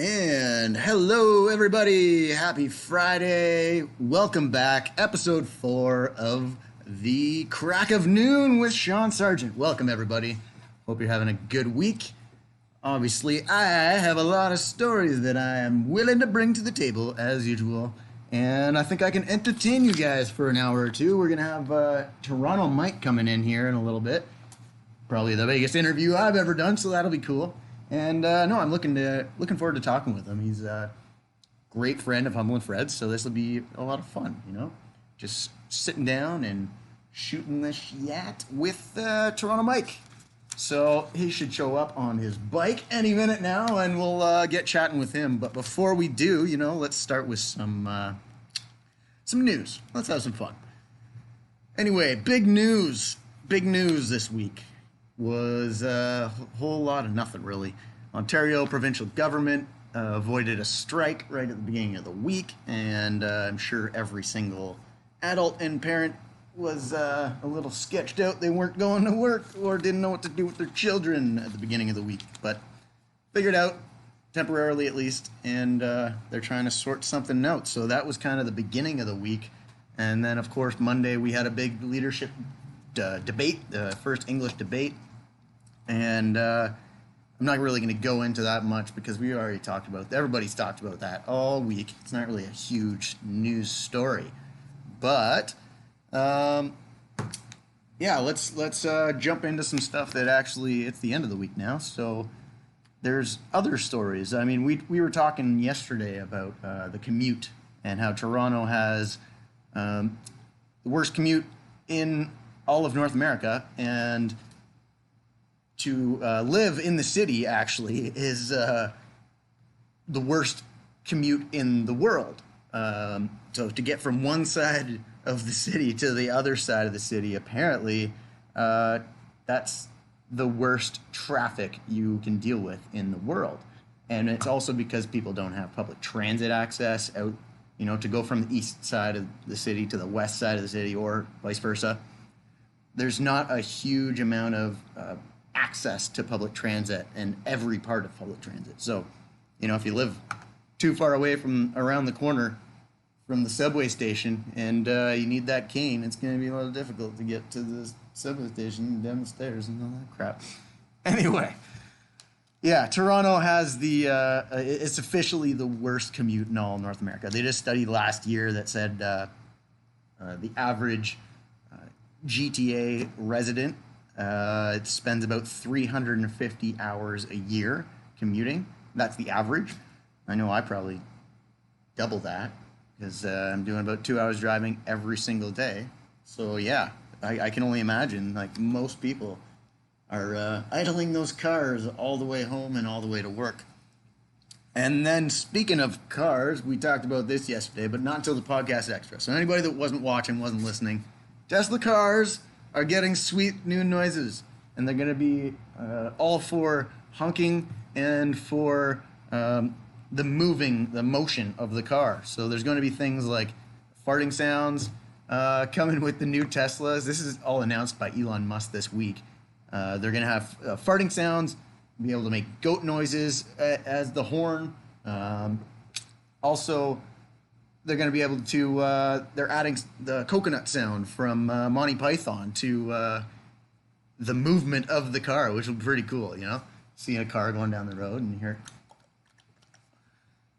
And hello, everybody. Happy Friday. Welcome back. Episode 4 of The Crack of Noon with Sean Sargent. Welcome, everybody. Hope you're having a good week. Obviously, I have a lot of stories that I am willing to bring to the table, as usual. And I think I can entertain you guys for an hour or two. We're going to have Toronto Mike coming in here in a little bit. Probably the biggest interview I've ever done, so that'll be cool. And no, I'm looking forward to talking with him. He's a great friend of Humble and Fred's, so this will be a lot of fun, you know? Just sitting down and shooting the shit with Toronto Mike. So he should show up on his bike any minute now, and we'll get chatting with him. But before we do, you know, let's start with some news. Let's have some fun. Anyway, big news this week was a whole lot of nothing, really. Ontario provincial government avoided a strike right at the beginning of the week, and I'm sure every single adult and parent was a little sketched out. They weren't going to work or didn't know what to do with their children at the beginning of the week, but figured out, temporarily at least, and they're trying to sort something out. So that was kind of the beginning of the week. And then, of course, Monday we had a big leadership debate, the first English debate. And I'm not really going to go into that much because we already talked about that. Everybody's talked about that all week. It's not really a huge news story. But, yeah, let's jump into some stuff that actually, it's the end of the week now. So there's other stories. I mean, we were talking yesterday about the commute and how Toronto has the worst commute in all of North America, and to live in the city actually is the worst commute in the world. So to get from one side of the city to the other side of the city, apparently that's the worst traffic you can deal with in the world. And it's also because people don't have public transit access out, you know, to go from the east side of the city to the west side of the city or vice versa. There's not a huge amount of access to public transit in every part of public transit. So, you know, if you live too far away from around the corner from the subway station and you need that cane, it's going to be a little difficult to get to the subway station and down the stairs and all that crap. Anyway, yeah, Toronto has it's officially the worst commute in all North America. They just studied last year that said the average GTA resident it spends about 350 hours a year commuting. That's the average. I know I probably double that because I'm doing about 2 hours driving every single day. So yeah, I can only imagine, like, most people are idling those cars all the way home and all the way to work. And then, speaking of cars, we talked about this yesterday, but not until the podcast extra. So anybody that wasn't watching, wasn't listening, Tesla cars are getting sweet new noises, and they're going to be all for honking and for the motion of the car. So there's going to be things like farting sounds coming with the new Teslas. This is all announced by Elon Musk this week. They're going to have farting sounds, be able to make goat noises as the horn. Also, they're going to be able to, they're adding the coconut sound from Monty Python to the movement of the car, which will be pretty cool, you know? Seeing a car going down the road and you hear,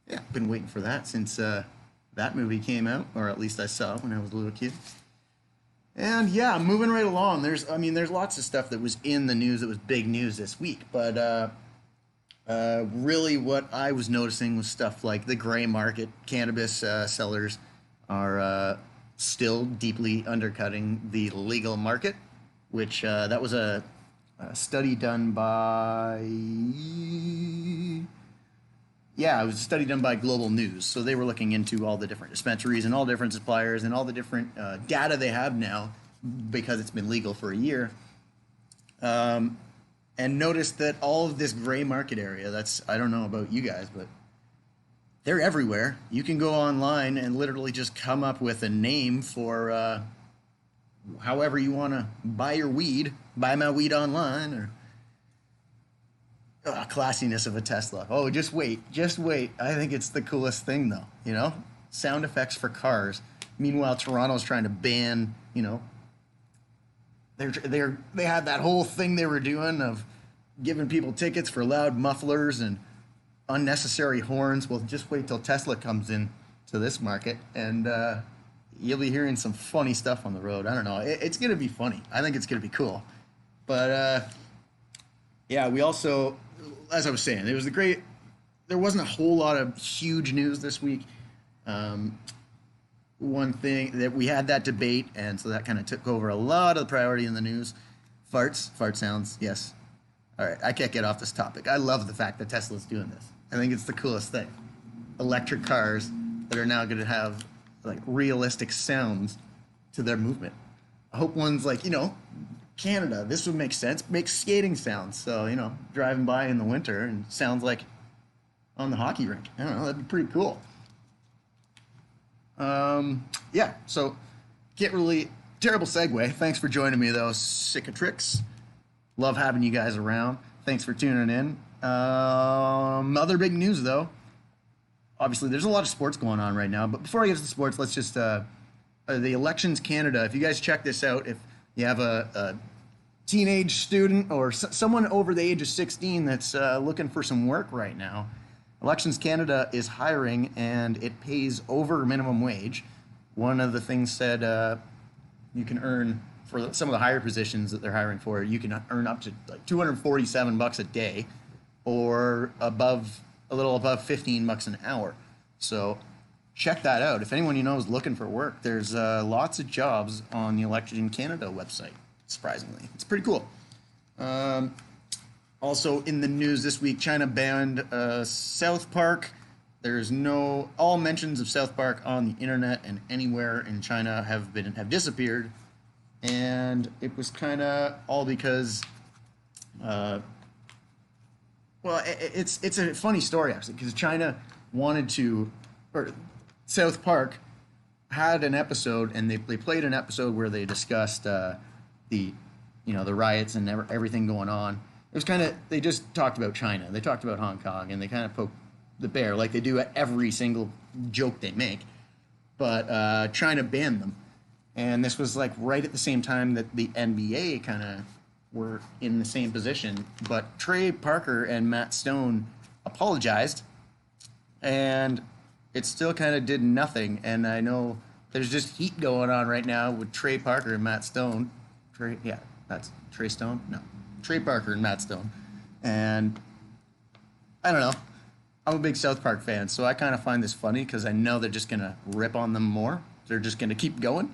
yeah, been waiting for that since that movie came out, or at least I saw it when I was a little kid. And yeah, moving right along. There's lots of stuff that was in the news that was big news this week, but really what I was noticing was stuff like the gray market. Cannabis sellers are still deeply undercutting the legal market, which that was a study done by... Yeah, it was a study done by Global News. So they were looking into all the different dispensaries and all different suppliers and all the different data they have now because it's been legal for a year. And noticed that all of this gray market area, I don't know about you guys, but they're everywhere. You can go online and literally just come up with a name for however you want to buy your weed. Buy my weed online, or classiness of a Tesla. Oh, just wait, just wait. I think it's the coolest thing, though. Sound effects for cars. Meanwhile, Toronto's trying to ban. They had that whole thing they were doing of giving people tickets for loud mufflers and unnecessary horns. Well, just wait till Tesla comes in to this market, and you'll be hearing some funny stuff on the road. I don't know. It's gonna be funny. I think it's gonna be cool. But yeah, we also, as I was saying, there wasn't a whole lot of huge news this week. One thing that we had that debate, and so that kind of took over a lot of the priority in the news. Fart sounds, yes. All right, I can't get off this topic. I love the fact that Tesla's doing this. I think it's the coolest thing. Electric cars that are now going to have like realistic sounds to their movement. I hope one's like, Canada, this would make sense. Make skating sounds. So, driving by in the winter and sounds like on the hockey rink. I don't know, that'd be pretty cool. Yeah, so can't really, terrible segue. Thanks for joining me though, Cicatrix. Love having you guys around. Thanks for tuning in. Other big news though. Obviously, there's a lot of sports going on right now, but before I get to the sports, let's just, the Elections Canada, if you guys check this out, if you have a teenage student or someone over the age of 16 that's looking for some work right now, Elections Canada is hiring, and it pays over minimum wage. One of the things said you can earn, for some of the higher positions that they're hiring for, you can earn up to like $247 a day, or a little above $15 an hour. So check that out. If anyone you know is looking for work, there's lots of jobs on the Elections Canada website. Surprisingly, it's pretty cool. Also in the news this week, China banned South Park. There's all mentions of South Park on the internet and anywhere in China have disappeared, and it was kind of all because, it's a funny story actually, because China wanted to, or South Park had an episode, and they played an episode where they discussed the riots and everything going on. It was kind of, they just talked about China. They talked about Hong Kong, and they kind of poked the bear like they do at every single joke they make. But China banned them. And this was like right at the same time that the NBA kind of were in the same position. But Trey Parker and Matt Stone apologized, and it still kind of did nothing. And I know there's just heat going on right now with Trey Parker and Matt Stone. That's Trey Stone? No. Trey Parker and Matt Stone. And I don't know. I'm a big South Park fan, so I kind of find this funny because I know they're just going to rip on them more. They're just going to keep going.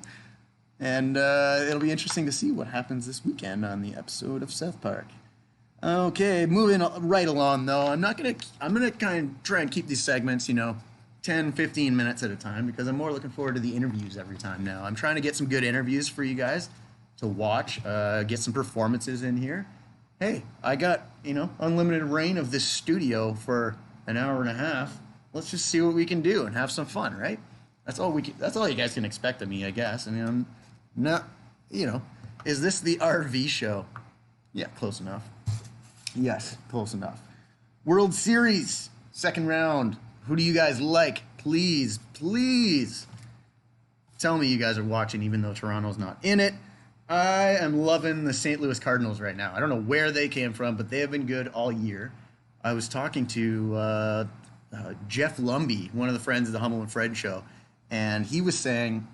And it'll be interesting to see what happens this weekend on the episode of South Park. Okay, moving right along though. I'm going to kind of try and keep these segments, 10, 15 minutes at a time, because I'm more looking forward to the interviews every time now. I'm trying to get some good interviews for you guys to watch, get some performances in here. Hey, I got, unlimited reign of this studio for an hour and a half. Let's just see what we can do and have some fun, right? That's all you guys can expect of me, I guess. I mean, I'm not, is this the RV show? Yeah, close enough. Yes, close enough. World Series, second round. Who do you guys like? Please tell me you guys are watching, even though Toronto's not in it. I am loving the St. Louis Cardinals right now. I don't know where they came from, but they have been good all year. I was talking to Jeff Lumby, one of the friends of the Hummel and Fred show, and he was saying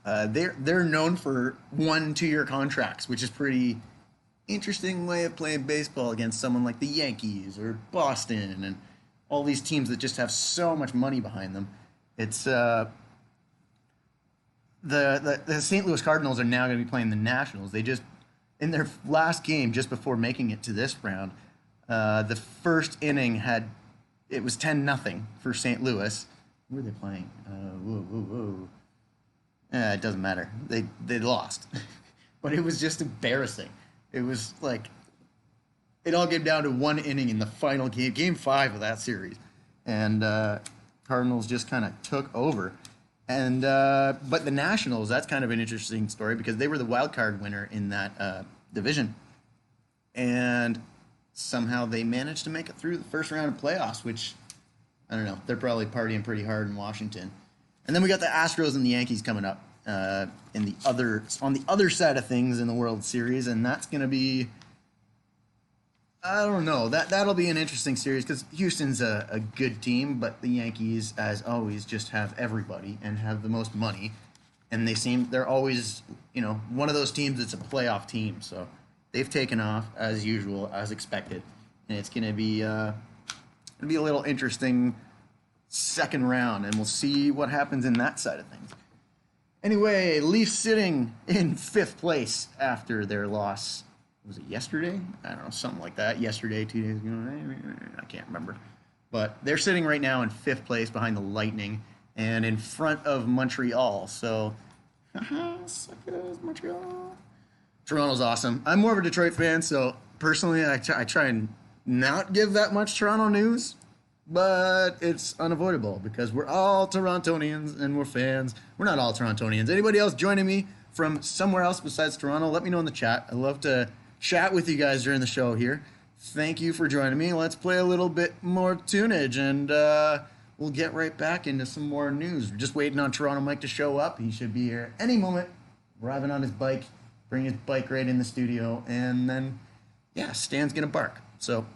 they're known for 1-2-year contracts, which is pretty interesting way of playing baseball against someone like the Yankees or Boston and all these teams that just have so much money behind them. It's the St. Louis Cardinals are now going to be playing the Nationals. They just, in their last game just before making it to this round, the first inning it was 10-0 for St. Louis. Who were they playing? It doesn't matter. They lost. But it was just embarrassing. It was like, it all came down to one inning in the final game, game 5 of that series. And Cardinals just kind of took over. And but the Nationals, that's kind of an interesting story because they were the wild card winner in that division. And somehow they managed to make it through the first round of playoffs, which I don't know. They're probably partying pretty hard in Washington. And then we got the Astros and the Yankees coming up on the other side of things in the World Series, and that's going to be, I don't know, that'll be an interesting series because Houston's a good team, but the Yankees, as always, just have everybody and have the most money, and they're always, one of those teams that's a playoff team. So they've taken off as usual, as expected, and it's going to be a little interesting second round, and we'll see what happens in that side of things. Anyway, Leafs sitting in 5th place after their loss. Was it yesterday? I don't know, something like that. Yesterday, 2 days ago. I can't remember. But they're sitting right now in 5th place behind the Lightning and in front of Montreal. So, suck it as Montreal. Toronto's awesome. I'm more of a Detroit fan, so personally, I try and not give that much Toronto news. But it's unavoidable because we're all Torontonians and we're fans. We're not all Torontonians. Anybody else joining me from somewhere else besides Toronto, let me know in the chat. I love to chat with you guys during the show here. Thank you for joining me. Let's play a little bit more tunage and we'll get right back into some more news. We're just waiting on Toronto Mike to show up. He should be here any moment, arriving on his bike, bring his bike right in the studio, and then, yeah, Stan's going to bark. So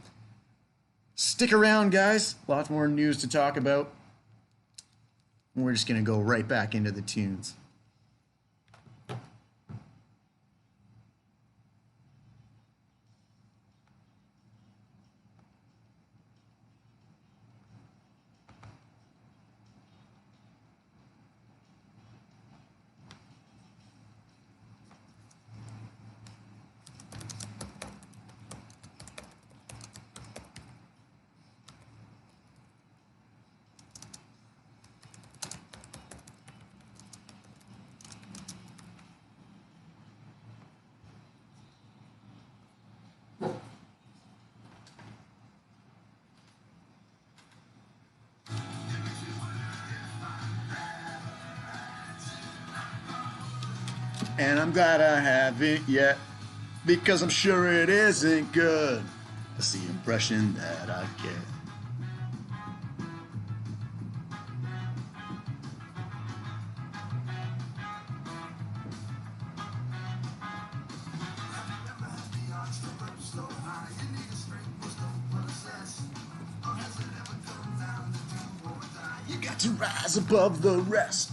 stick around, guys. Lots more news to talk about. We're just going to go right back into the tunes. And I'm glad I haven't yet, because I'm sure it isn't good. That's the impression that I get. You got to rise above the rest.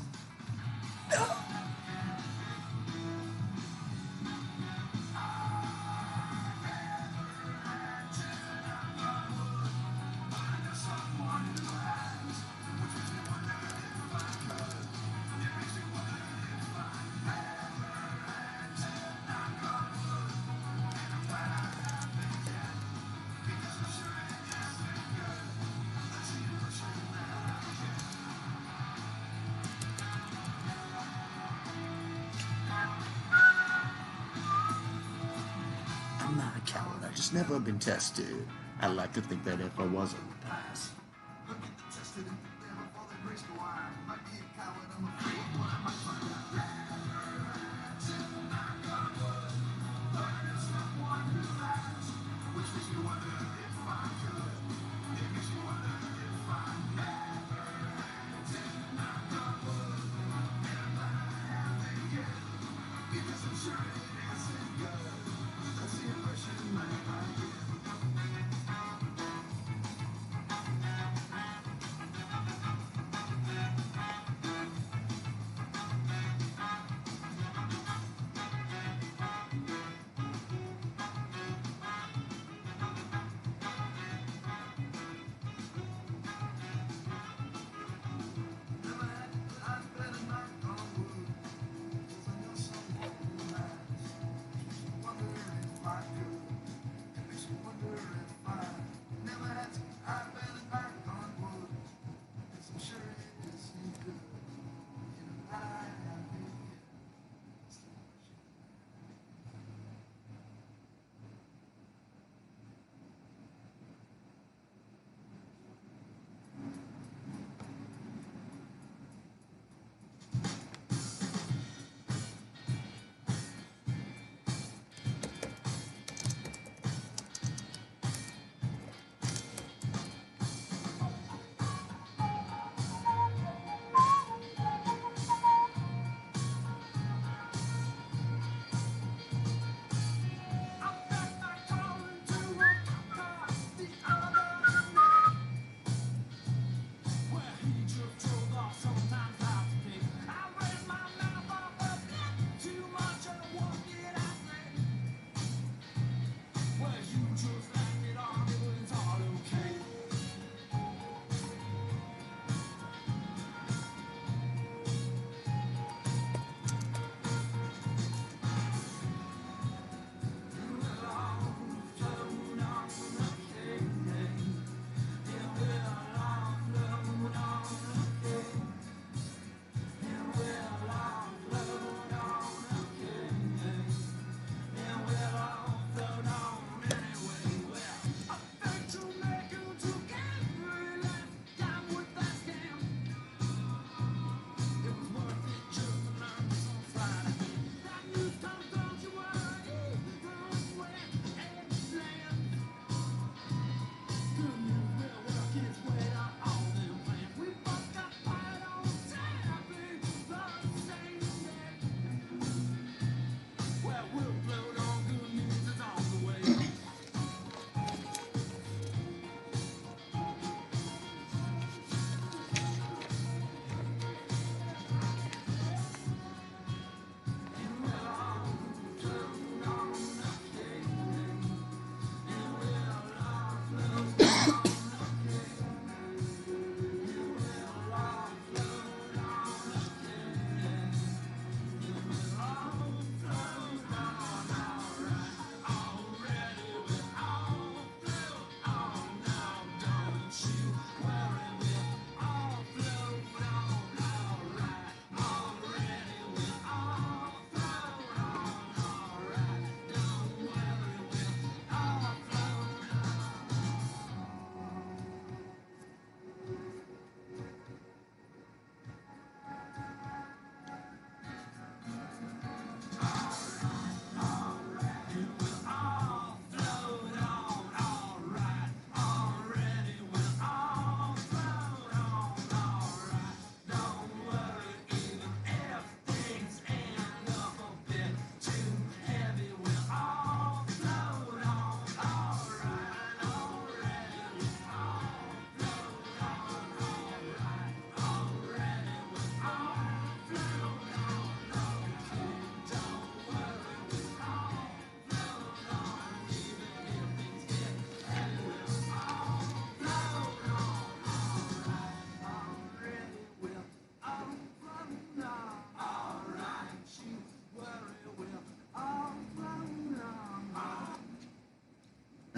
I'm not a coward, I've just never been tested. I'd like to think that if I was, I would pass.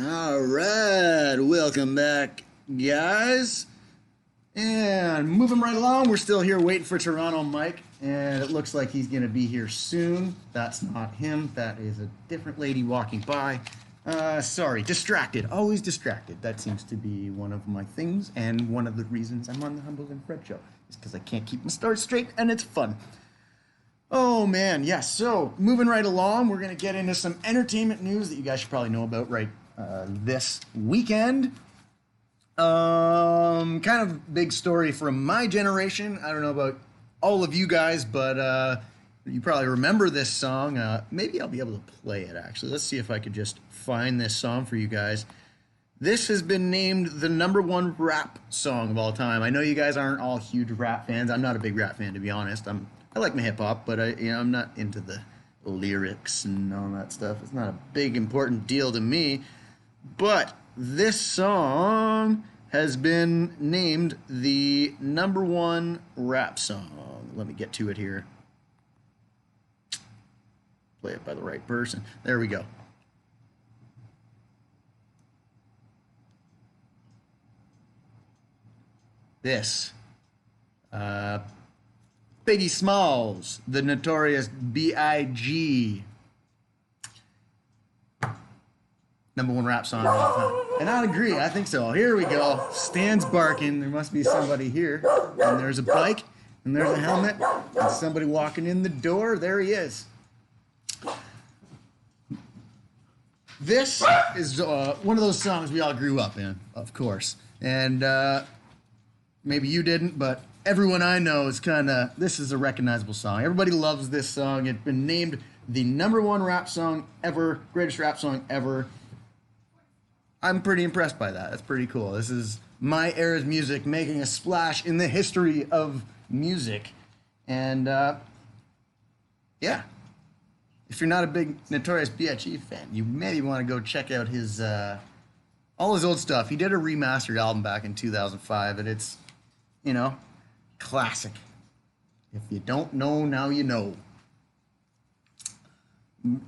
All right, welcome back, guys. And moving right along, we're still here waiting for Toronto Mike, and it looks like he's going to be here soon. That's not him. That is a different lady walking by. Sorry, distracted. Always distracted. That seems to be one of my things, and one of the reasons I'm on the Humbles and Fred show is because I can't keep my stories straight, and it's fun. Oh, man, yes. So, moving right along, we're going to get into some entertainment news that you guys should probably know about this weekend. Kind of big story from my generation. I don't know about all of you guys, but you probably remember this song. Maybe I'll be able to play it, actually. Let's see if I could just find this song for you guys. This has been named the #1 rap song of all time. I know you guys aren't all huge rap fans. I'm not a big rap fan, to be honest. I like my hip-hop, but I'm not into the lyrics and all that stuff. It's not a big, important deal to me. But this song has been named the #1 rap song. Let me get to it here. Play it by the right person. There we go. This. Biggie Smalls, the notorious B.I.G. #1 rap song of all time. And I'd agree, I think so. Here we go. Stan's barking. There must be somebody here. And there's a bike, and there's a helmet, and somebody walking in the door. There he is. This is one of those songs we all grew up in, of course. And maybe you didn't, but everyone I know is this is a recognizable song. Everybody loves this song. It's been named the #1 rap song ever, greatest rap song ever. I'm pretty impressed by that. That's pretty cool. This is my era's music making a splash in the history of music. And yeah, if you're not a big Notorious B.I.G. fan, you maybe want to go check out his all his old stuff. He did a remastered album back in 2005, and it's, classic. If you don't know, now you know.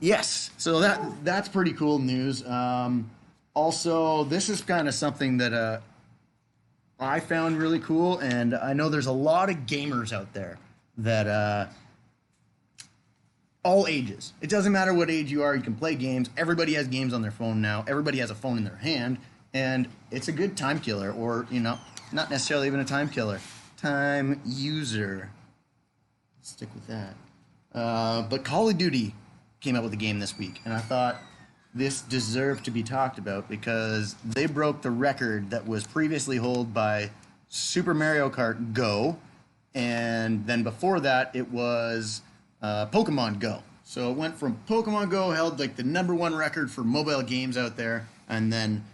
Yes, so that's pretty cool news. Also, this is kind of something that I found really cool, and I know there's a lot of gamers out there that all ages. It doesn't matter what age you are, you can play games. Everybody has games on their phone now. Everybody has a phone in their hand, and it's a good time killer, or, not necessarily even a time killer. Time user. Stick with that. But Call of Duty came out with a game this week, and I thought this deserved to be talked about because they broke the record that was previously held by Super Mario Kart Go, and then before that it was Pokemon Go. So it went from Pokemon Go, held like the #1 record for mobile games out there, and then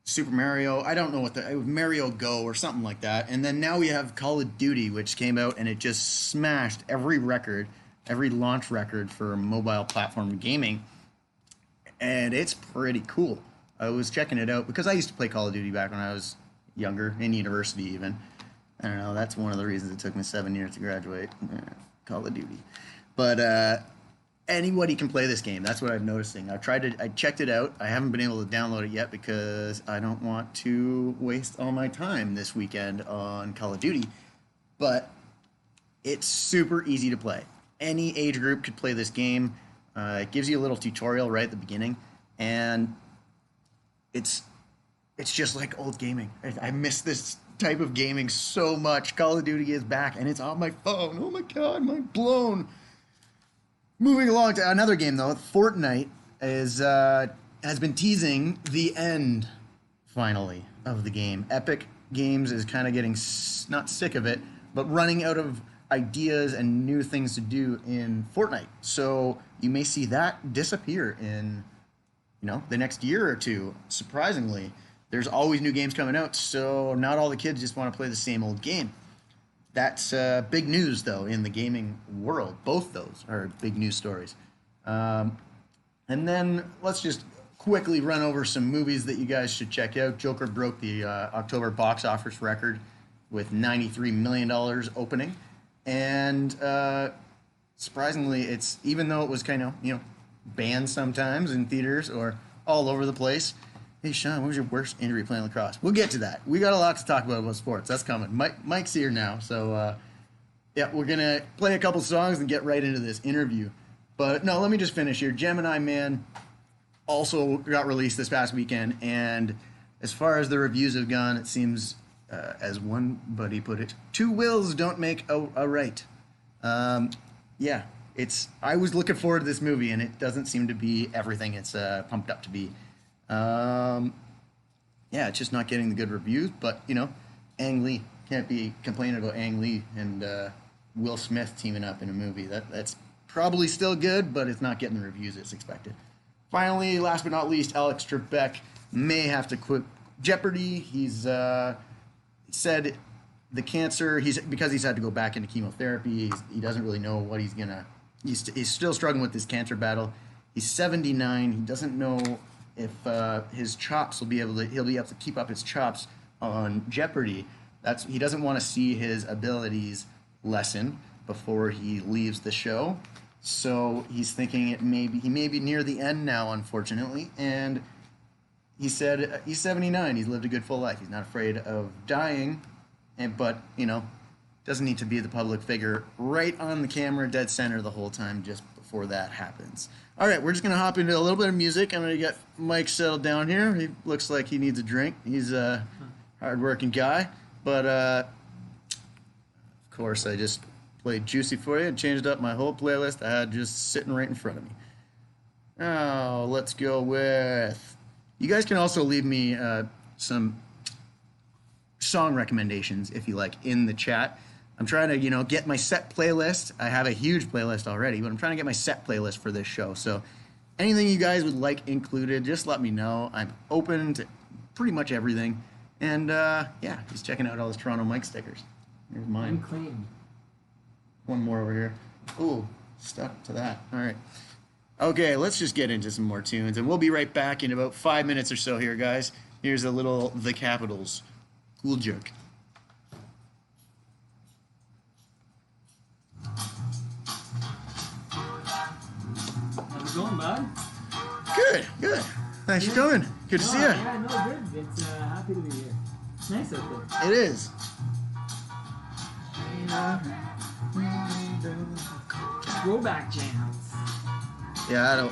Super Mario, I don't know what it was Mario Go or something like that. And then now we have Call of Duty, which came out and it just smashed every record, every launch record for mobile platform gaming. And it's pretty cool. I was checking it out because I used to play Call of Duty back when I was younger, in university even. I don't know, that's one of the reasons it took me 7 years to graduate. Call of Duty. But anybody can play this game. That's what I'm noticing. I checked it out. I haven't been able to download it yet because I don't want to waste all my time this weekend on Call of Duty. But it's super easy to play. Any age group could play this game. It gives you a little tutorial right at the beginning, and it's just like old gaming. I miss this type of gaming so much. Call of Duty is back, and it's on my phone. Oh my god, mind blown. Moving along to another game, though, Fortnite has been teasing the end, finally, of the game. Epic Games is kind of getting, not sick of it, but running out of ideas and new things to do in Fortnite. So you may see that disappear in, the next year or two. Surprisingly, there's always new games coming out, so not all the kids just want to play the same old game. That's big news, though, in the gaming world. Both those are big news stories. And then let's just quickly run over some movies that you guys should check out. Joker broke the October box office record with $93 million opening. And surprisingly, even though it was kind of, banned sometimes in theaters or all over the place. Hey, Sean, what was your worst injury playing lacrosse? We'll get to that. We got a lot to talk about sports. That's coming. Mike's here now, so yeah, we're gonna play a couple songs and get right into this interview. But no, let me just finish here. Gemini Man also got released this past weekend, and as far as the reviews have gone, it seems, as one buddy put it, two wills don't make a right. Yeah, I was looking forward to this movie, and it doesn't seem to be everything it's pumped up to be. Yeah, it's just not getting the good reviews, but, Ang Lee. Can't be complaining about Ang Lee and Will Smith teaming up in a movie. That's probably still good, but it's not getting the reviews it's expected. Finally, last but not least, Alex Trebek may have to quit Jeopardy. He's said the cancer, because he's had to go back into chemotherapy, he doesn't really know what he's gonna. He's still struggling with this cancer battle. He's 79. He doesn't know if his chops he'll be able to keep up his chops on Jeopardy. He doesn't want to see his abilities lessen before he leaves the show. So he's thinking he may be near the end now, unfortunately. And he said he's 79. He's lived a good full life. He's not afraid of dying, but doesn't need to be the public figure right on the camera, dead center the whole time just before that happens. All right, we're just going to hop into a little bit of music. I'm going to get Mike settled down here. He looks like he needs a drink. He's a hard-working guy. But, of course, I just played Juicy for you and changed up my whole playlist I had just sitting right in front of me. Now, let's go with... You guys can also leave me some song recommendations, if you like, in the chat. I'm trying to, get my set playlist. I have a huge playlist already, but I'm trying to get my set playlist for this show. So anything you guys would like included, just let me know. I'm open to pretty much everything. And, yeah, he's checking out all his Toronto Mike stickers. Here's mine. Unclaimed. One more over here. Ooh, stuck to that. All right. Okay, let's just get into some more tunes, and we'll be right back in about 5 minutes or so here, guys. Here's a little The Capitals. Cool joke. How's it going, bud? Good. Thanks for coming. Good to see you. Yeah, no, good. It's happy to be here. It's nice out there. It is. Throwback jams. Yeah,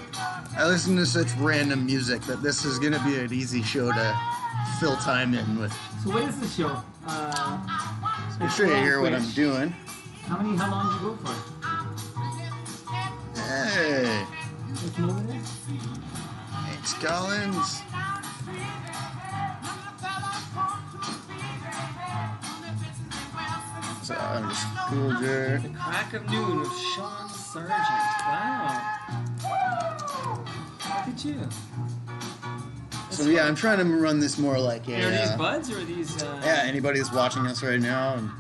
I listen to such random music that this is going to be an easy show to fill time in with. So what is this show? I'm sure you hear what I'm doing. How long did you go for? Hey. What's over there? Thanks, Collins. So I'm just Coolger. The Crack of Noon with Sean Sargent. Wow. Look at you. So yeah, I'm trying to run this more like a... Are these buds or are these... Yeah, anybody that's watching us right now. And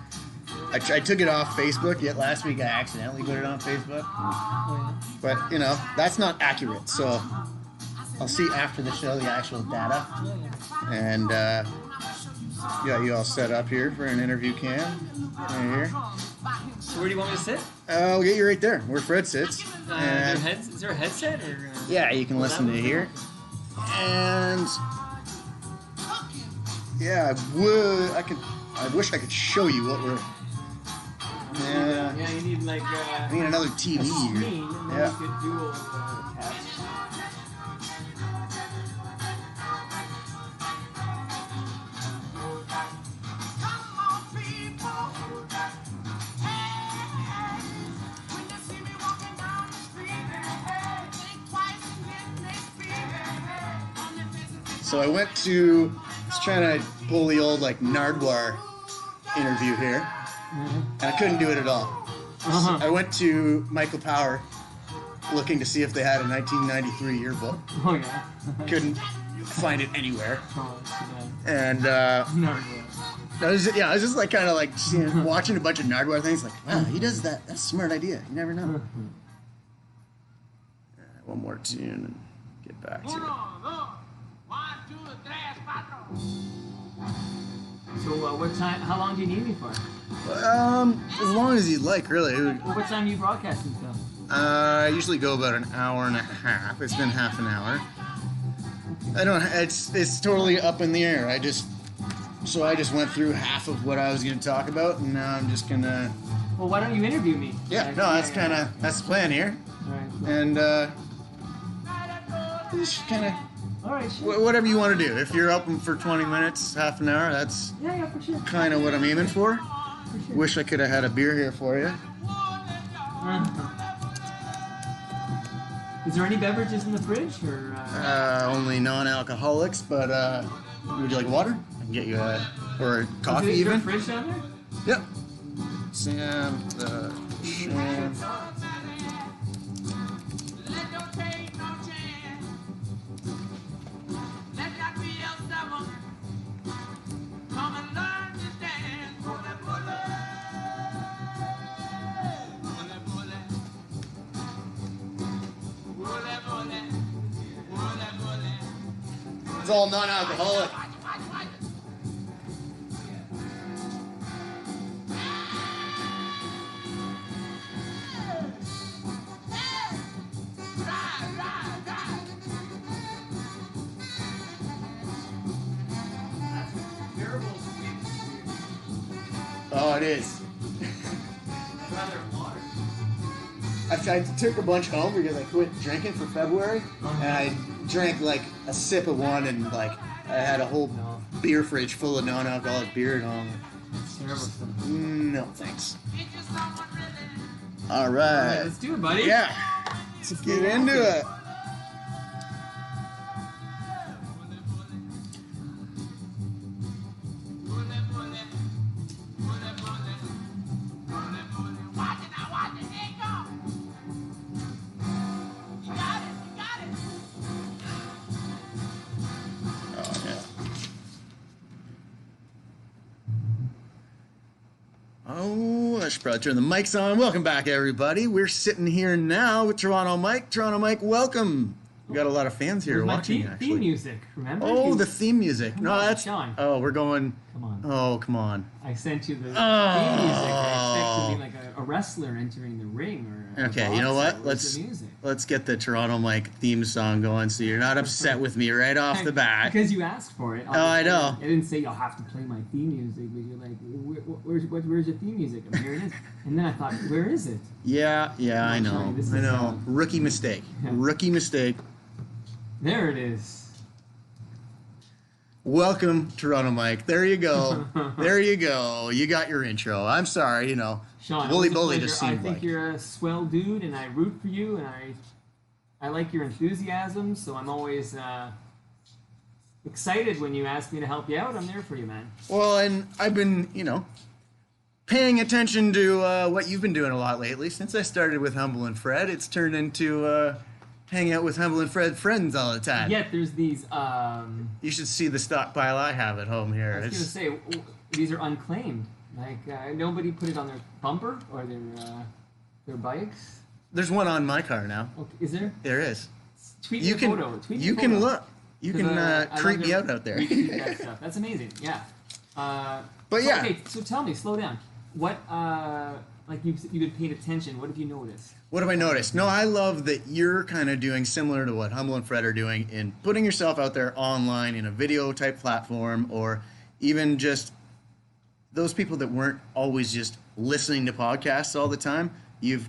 I took it off Facebook, yet last week I accidentally put it on Facebook. Oh, yeah. But, that's not accurate. So I'll see after the show the actual data. Oh, yeah. And got you all set up here for an interview cam. Right here. So where do you want me to sit? I'll get you right there, where Fred sits. Is there a headset? Or, yeah, you can listen to it here. And yeah, I wish I could show you what we're. Yeah, you need like. I need another TV a here. screen, and then Yeah. you could dual cast. So I was trying to pull the old Nardwuar interview here, and I couldn't do it at all. Uh-huh. So I went to Michael Power, looking to see if they had a 1993 yearbook. Oh yeah. Couldn't find it anywhere, Oh, too and bad. No, I was just watching a bunch of Nardwuar things. Like, wow, he does that. That's a smart idea. You never know. One more tune and get back to it. So what time? How long do you need me for? As long as you'd like, really. Well, what time are you broadcasting till? I usually go about an hour and a half. It's been half an hour. I don't. It's totally up in the air. I just went through half of what I was going to talk about, and now I'm just gonna. Well, why don't you interview me? Yeah, no, that's the plan here. All right. And just kind of All right. Sure. whatever you want to do. If you're open for 20 minutes, half an hour, that's Yeah, for sure. kind of what I'm aiming for. For sure. Wish I could have had a beer here for you. Is there any beverages in the fridge, or? Only non-alcoholics, but would you like water? I can get you or coffee Is there a even. fridge down there? Yep. Sam, Sham. It's all non-alcoholic. Oh, it is. I took a bunch home because I quit drinking for February, and I drank like a sip of one, and like I had a whole beer fridge full of non-alcoholic beer at home. It's terrible stuff. No, thanks. All All right, right. let's do it, buddy. Yeah. Let's get into it. Oh, yeah. Oh, I should probably turn the mics on. Welcome back, everybody. We're sitting here now with Toronto Mike. Toronto Mike, welcome. We got a lot of fans here Where's my watching, theme actually. music, remember? Oh, the theme music. No, on, that's. Sean. Oh, we're going. Come on. Oh, come on. I sent you the theme music. Oh. I expect to be like a wrestler entering the ring or. Okay, you know what? Where's the music? Let's get the Toronto Mike theme song going, so you're not upset with me right off the bat. Because you asked for it. Oh, I know. I didn't say you'll have to play my theme music, but you're like, where's your theme music? And here it is. And then I thought, where is it? Yeah, I know. Sorry, this I is, know. Rookie mistake. Yeah. Rookie mistake. There it is. Welcome, Toronto Mike. There you go. There you go. You got your intro. I'm sorry, Sean, Wooly it was a Bully pleasure. just I seemed think like. you're a swell dude, and I root for you, and I like your enthusiasm. So I'm always excited when you ask me to help you out. I'm there for you, man. Well, and I've been, paying attention to what you've been doing a lot lately. Since I started with Humble and Fred, it's turned into hanging out with Humble and Fred friends all the time. Yet there's these. You should see the stockpile I have at home here. I was gonna say these are unclaimed. Like nobody put it on their bumper or their bikes. There's one on my car now. Okay, is there? There is. Tweet You me a can photo. Tweet me you a can photo. look. You 'Cause, can I creep love me to out there. retweet that stuff. That's amazing. Yeah. But yeah. Okay, so tell me, slow down. What like you've been paying attention? What have you noticed? What have I noticed? No, I love that you're kind of doing similar to what Humble and Fred are doing in putting yourself out there online in a video type platform, or even just those people that weren't always just listening to podcasts all the time. You've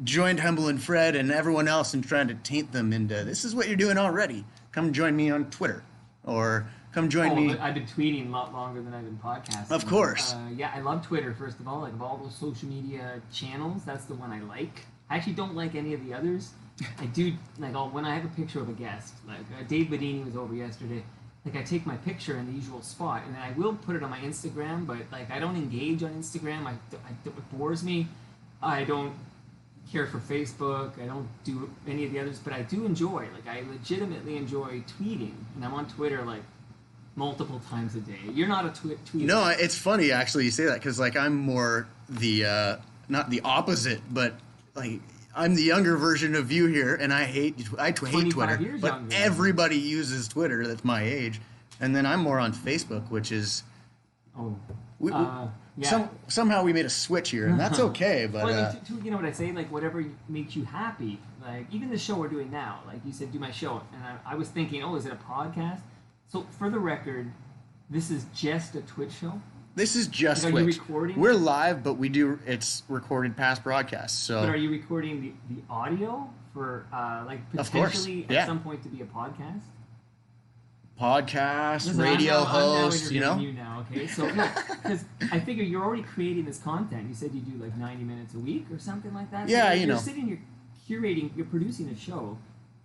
joined Humble and Fred and everyone else and trying to taint them into this is what you're doing already. Come join me on Twitter, or come join me. I've been tweeting a lot longer than I've been podcasting. Of course. Yeah, I love Twitter, first of all. Like, of all those social media channels, that's the one I like. I actually don't like any of the others. I do, like, when I have a picture of a guest, like Dave Bedini was over yesterday, like, I take my picture in the usual spot, and then I will put it on my Instagram, but, like, I don't engage on Instagram. It bores me. I don't care for Facebook. I don't do any of the others, but I do enjoy, like, I legitimately enjoy tweeting, and I'm on Twitter, like, multiple times a day. You're not a tweeter. No, it's funny actually you say that, because like I'm more the not the opposite, but like I'm the younger version of you here, and I hate Twitter. Years But younger. everybody uses Twitter that's my age, and then I'm more on Facebook, which is Oh. yeah. Somehow we made a switch here, and that's okay. But well, you know what I say? Like, whatever makes you happy. Like, even the show we're doing now, like you said, do my show. And I was thinking, oh, is it a podcast? So, for the record, this is just a Twitch show? This is just Like, are Twitch. you recording? We're live, but it's recorded past broadcasts. So. But are you recording the audio for, like, Of course, potentially yeah. at some point to be a podcast? Podcast, Listen, radio I'm host, you know? you now, okay? So, no, because I figure you're already creating this content. You said you do like 90 minutes a week or something like that. Yeah, so you you're know. sitting, you're curating, you're producing a show.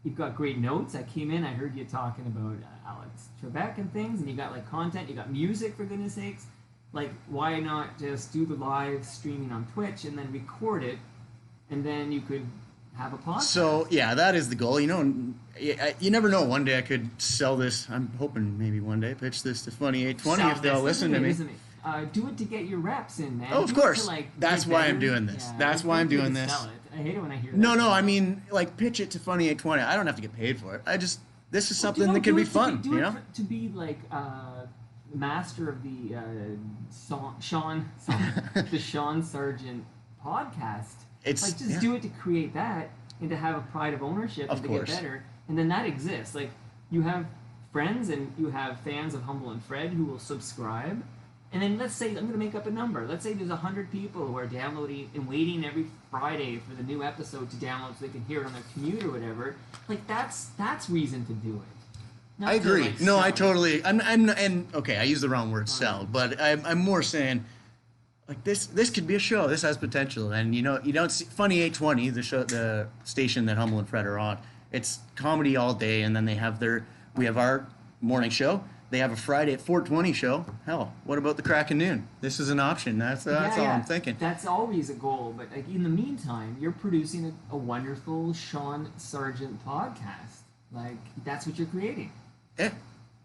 You've got great notes. I came in, I heard you talking about Alex Trebek and things, and you got like content, you got music, for goodness sakes. Like, why not just do the live streaming on Twitch and then record it, and then you could have a podcast? So, yeah, that is the goal. You know, you never know. One day I could sell this. I'm hoping maybe one day pitch this to Funny 820 if they'll listen to me. Do it to get your reps in, man. Oh, of Do it course. to, like, That's get why better. I'm doing this. Yeah, That's why I'm you doing can this. sell it. I hate it when I hear that. No, I mean, like, pitch it to Funny 820. I don't have to get paid for it. This is something that could be fun, you know? To be like master of the Sean Sargent podcast. It's like, just do it to create that and to have a pride of ownership and to get better. And then that exists. Like, you have friends and you have fans of Humble and Fred who will subscribe. And then let's say, I'm going to make up a number. Let's say there's 100 people who are downloading and waiting every Friday for the new episode to download so they can hear it on their commute or whatever. Like, that's reason to do it. Not I agree. To, like, No, sell I it. totally. I'm okay. I use the wrong word, sell, but I'm more saying, like, this could be a show. This has potential, and you don't see Funny 820, the station that Humble and Fred are on. It's comedy all day, and then we have our morning show. They have a Friday at 4:20 show. Hell, what about the crack of noon? This is an option. That's all I'm thinking. That's always a goal, but like, in the meantime, you're producing a wonderful Sean Sargent podcast. Like, that's what you're creating. Yeah,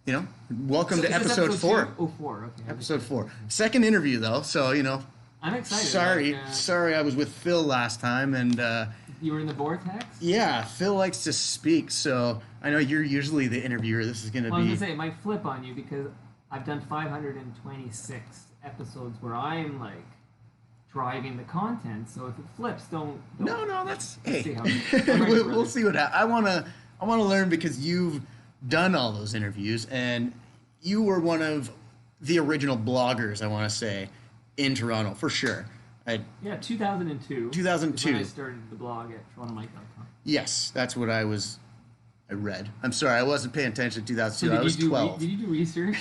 you know. Welcome to Is this episode 4. 2? Oh, 4. Okay. Episode 4. Second interview though, so you know. I'm excited. Sorry, I was with Phil last time, and you were in the vortex. yeah, Phil likes to speak, so I know you're usually the interviewer. This is gonna Well, I was be. gonna say it might flip on you because I've done 526 episodes where I'm like driving the content. So if it flips, don't. No, that's Let's hey. see how I'm ready, we'll brother. see what happens. I wanna learn because you've done all those interviews, and you were one of the original bloggers. I want to say in Toronto for sure. Yeah, 2002. 2002. Is when I started the blog at TorontoMike.com. Yes, that's what I read. I'm sorry, I wasn't paying attention in 2002. So I was 12. Did you do research?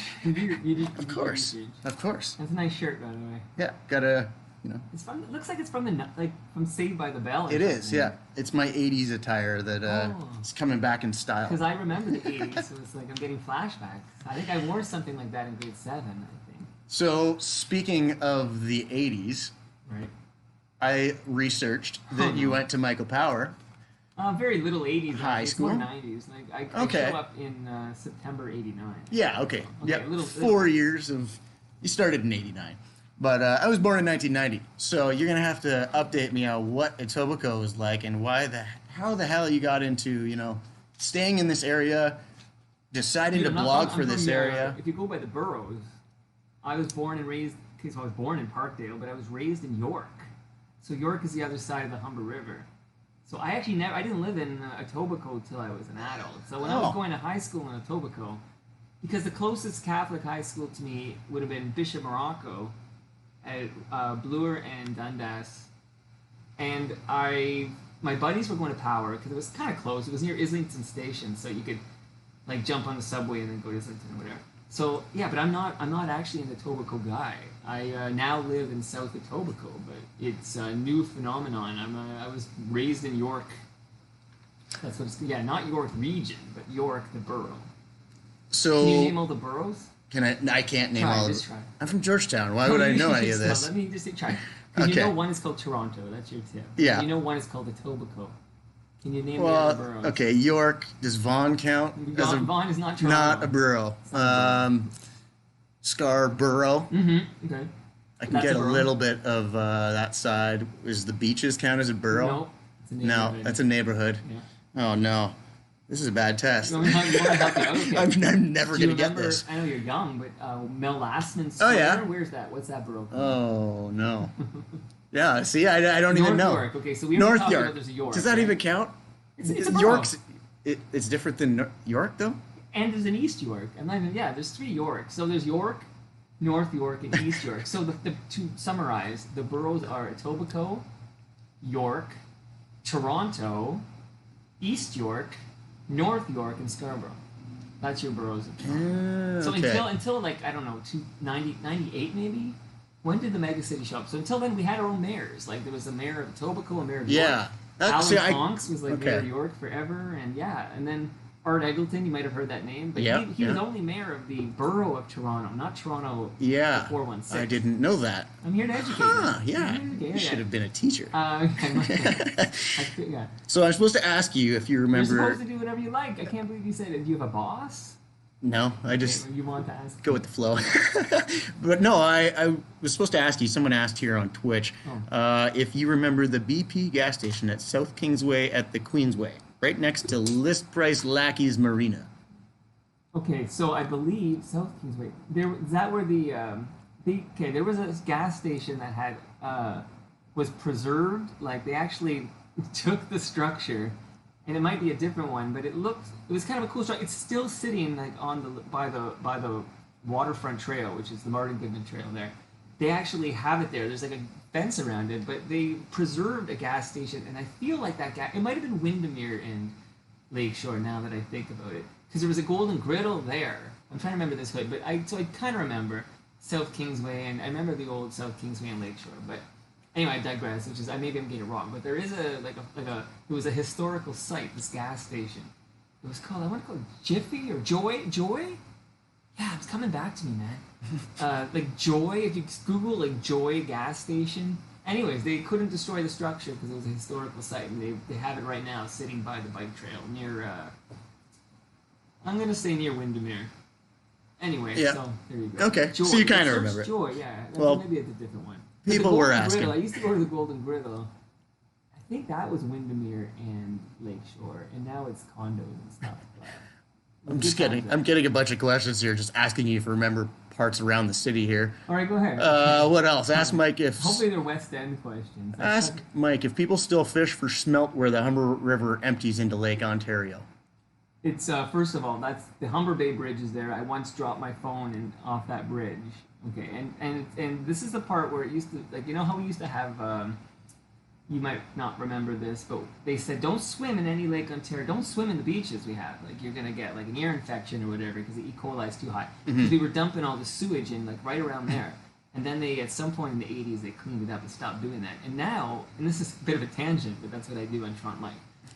Of course. Of course. That's a nice shirt, by the way. Yeah, gotta, you know. It's fun. It looks like it's from Saved by the Bell. It is, yeah. It's my 80s attire that is coming back in style. Because I remember the 80s, so it's like I'm getting flashbacks. I think I wore something like that in grade 7, I think. So, speaking of the 80s, Right. I researched that you went to Michael Power. Very little 80s. High it's school? More 90s. Like I Okay. show up in September '89. Yeah, okay. Okay, Yep. 4 years of... You started in 89. But I was born in 1990. So you're going to have to update me on what Etobicoke was like and how the hell you got into, you know, staying in this area, deciding to blog for this area. If you go by the boroughs, I was born and raised... Okay, so I was born in Parkdale, but I was raised in York. So York is the other side of the Humber River. So I actually I didn't live in Etobicoke till I was an adult. So when I was going to high school in Etobicoke, because the closest Catholic high school to me would have been Bishop Morocco at Bloor and Dundas. And my buddies were going to Power because it was kind of close. It was near Islington Station, so you could like jump on the subway and then go to Islington or whatever. So yeah, but I'm not actually an Etobicoke guy. I now live in South Etobicoke, but it's a new phenomenon. I was raised in York. That's what it's not York region, but York the borough. So can you name all the boroughs? I can't name all of them. Try. I'm from Georgetown. Why would I know any of this? Let me just try. You know one is called Toronto. That's your tip. Yeah. You know one is called Etobicoke. Can you name the other boroughs? Okay, York. Does Vaughan count? Vaughan is not Toronto. Not a borough. Scarborough. Mm-hmm. Okay. I can get a little bit of that side. Is the Beaches count as a borough? No. It's a neighborhood. No, that's a neighborhood. Yeah. Oh no, this is a bad test. You want me to help you out? Okay. I'm never going to get this. I know you're young, but Mel Lastman Oh, yeah. Where's that? What's that borough called? Oh no. Yeah, see, I don't even know. North York. Okay, so we North York. York. About there's a York. Does that even count? It's a borough. York's it's different than York though. And there's an East York. And then, yeah, there's 3 Yorks. So there's York, North York, and East York. So to summarize, the boroughs are Etobicoke, York, Toronto, East York, North York, and Scarborough. That's your boroughs of Toronto. So okay. until like, I don't know, 98 maybe? When did the megacity show up? So until then, we had our own mayors. Like, there was a mayor of Etobicoke, a mayor of York. Yeah. Alan Tonks was like mayor of York forever. And yeah, and then Art Eggleton, you might have heard that name. But he was only mayor of the borough of Toronto, not Toronto 416. I didn't know that. I'm here to educate you. Yeah. You should have been a teacher. Yeah. So I'm supposed to ask you if you remember... You're supposed to do whatever you like. I can't believe you said it. Do you have a boss? No, I just... You want to ask? Go with the flow. But no, I was supposed to ask you, someone asked here on Twitch, if you remember the BP gas station at South Kingsway at the Queensway, right next to List Price Lackey's Marina. Okay, so I believe South Kingsway. Is that where there was a gas station that had was preserved. Like, they actually took the structure, and it might be a different one, but it was kind of a cool structure. It's still sitting like by the waterfront trail, which is the Martin Goodman Trail there. They actually have it there. There's like a fence around it, but they preserved a gas station, and I feel like it might have been Windermere in Lakeshore, now that I think about it, because there was a Golden Griddle there. I'm trying to remember this but I kind of remember South Kingsway, and I remember the old South Kingsway in Lakeshore. But anyway, I digress. Which is, maybe I'm getting it wrong, but there is it was a historical site. This gas station. It was called, I want to call it Jiffy or Joy. Yeah, it's coming back to me, man. Like Joy, if you Google like Joy gas station. Anyways, they couldn't destroy the structure because it was a historical site, and they have it right now sitting by the bike trail near, I'm going to say near Windermere. Anyway, so there you go. Okay, Joy. so you kind of remember it. Joy, yeah. Well, maybe it's a different one. People were asking. Griddle, I used to go to the Golden Griddle. I think that was Windermere and Lakeshore, and now it's condos and stuff. I'm just kidding. I'm getting a bunch of questions here, just asking you if you remember parts around the city here. All right, go ahead. What else? Ask Mike if... Hopefully they're West End questions. Ask Mike if people still fish for smelt where the Humber River empties into Lake Ontario. It's, first of all, that's the Humber Bay Bridge is there. I once dropped my phone off that bridge. Okay, and this is the part where it used to, like, you know how we used to have... you might not remember this, but they said don't swim in any Lake Ontario. Don't swim in the beaches we have. Like, you're gonna get like an ear infection or whatever because the E. coli is too high. Because they were dumping all the sewage in like right around there. And then they, at some point in the 80s, they cleaned it up and stopped doing that. And now, and this is a bit of a tangent, but that's what I do on Toronto Mike.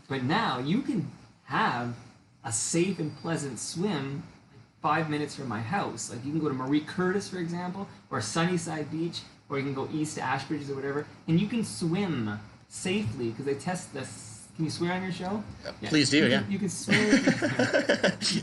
But now you can have a safe and pleasant swim 5 minutes from my house. Like, you can go to Marie Curtis, for example, or Sunnyside Beach, or you can go east to Ashbridges or whatever, and you can swim safely because they test this. Can you swear on your show? Yeah. Please do, You can swim.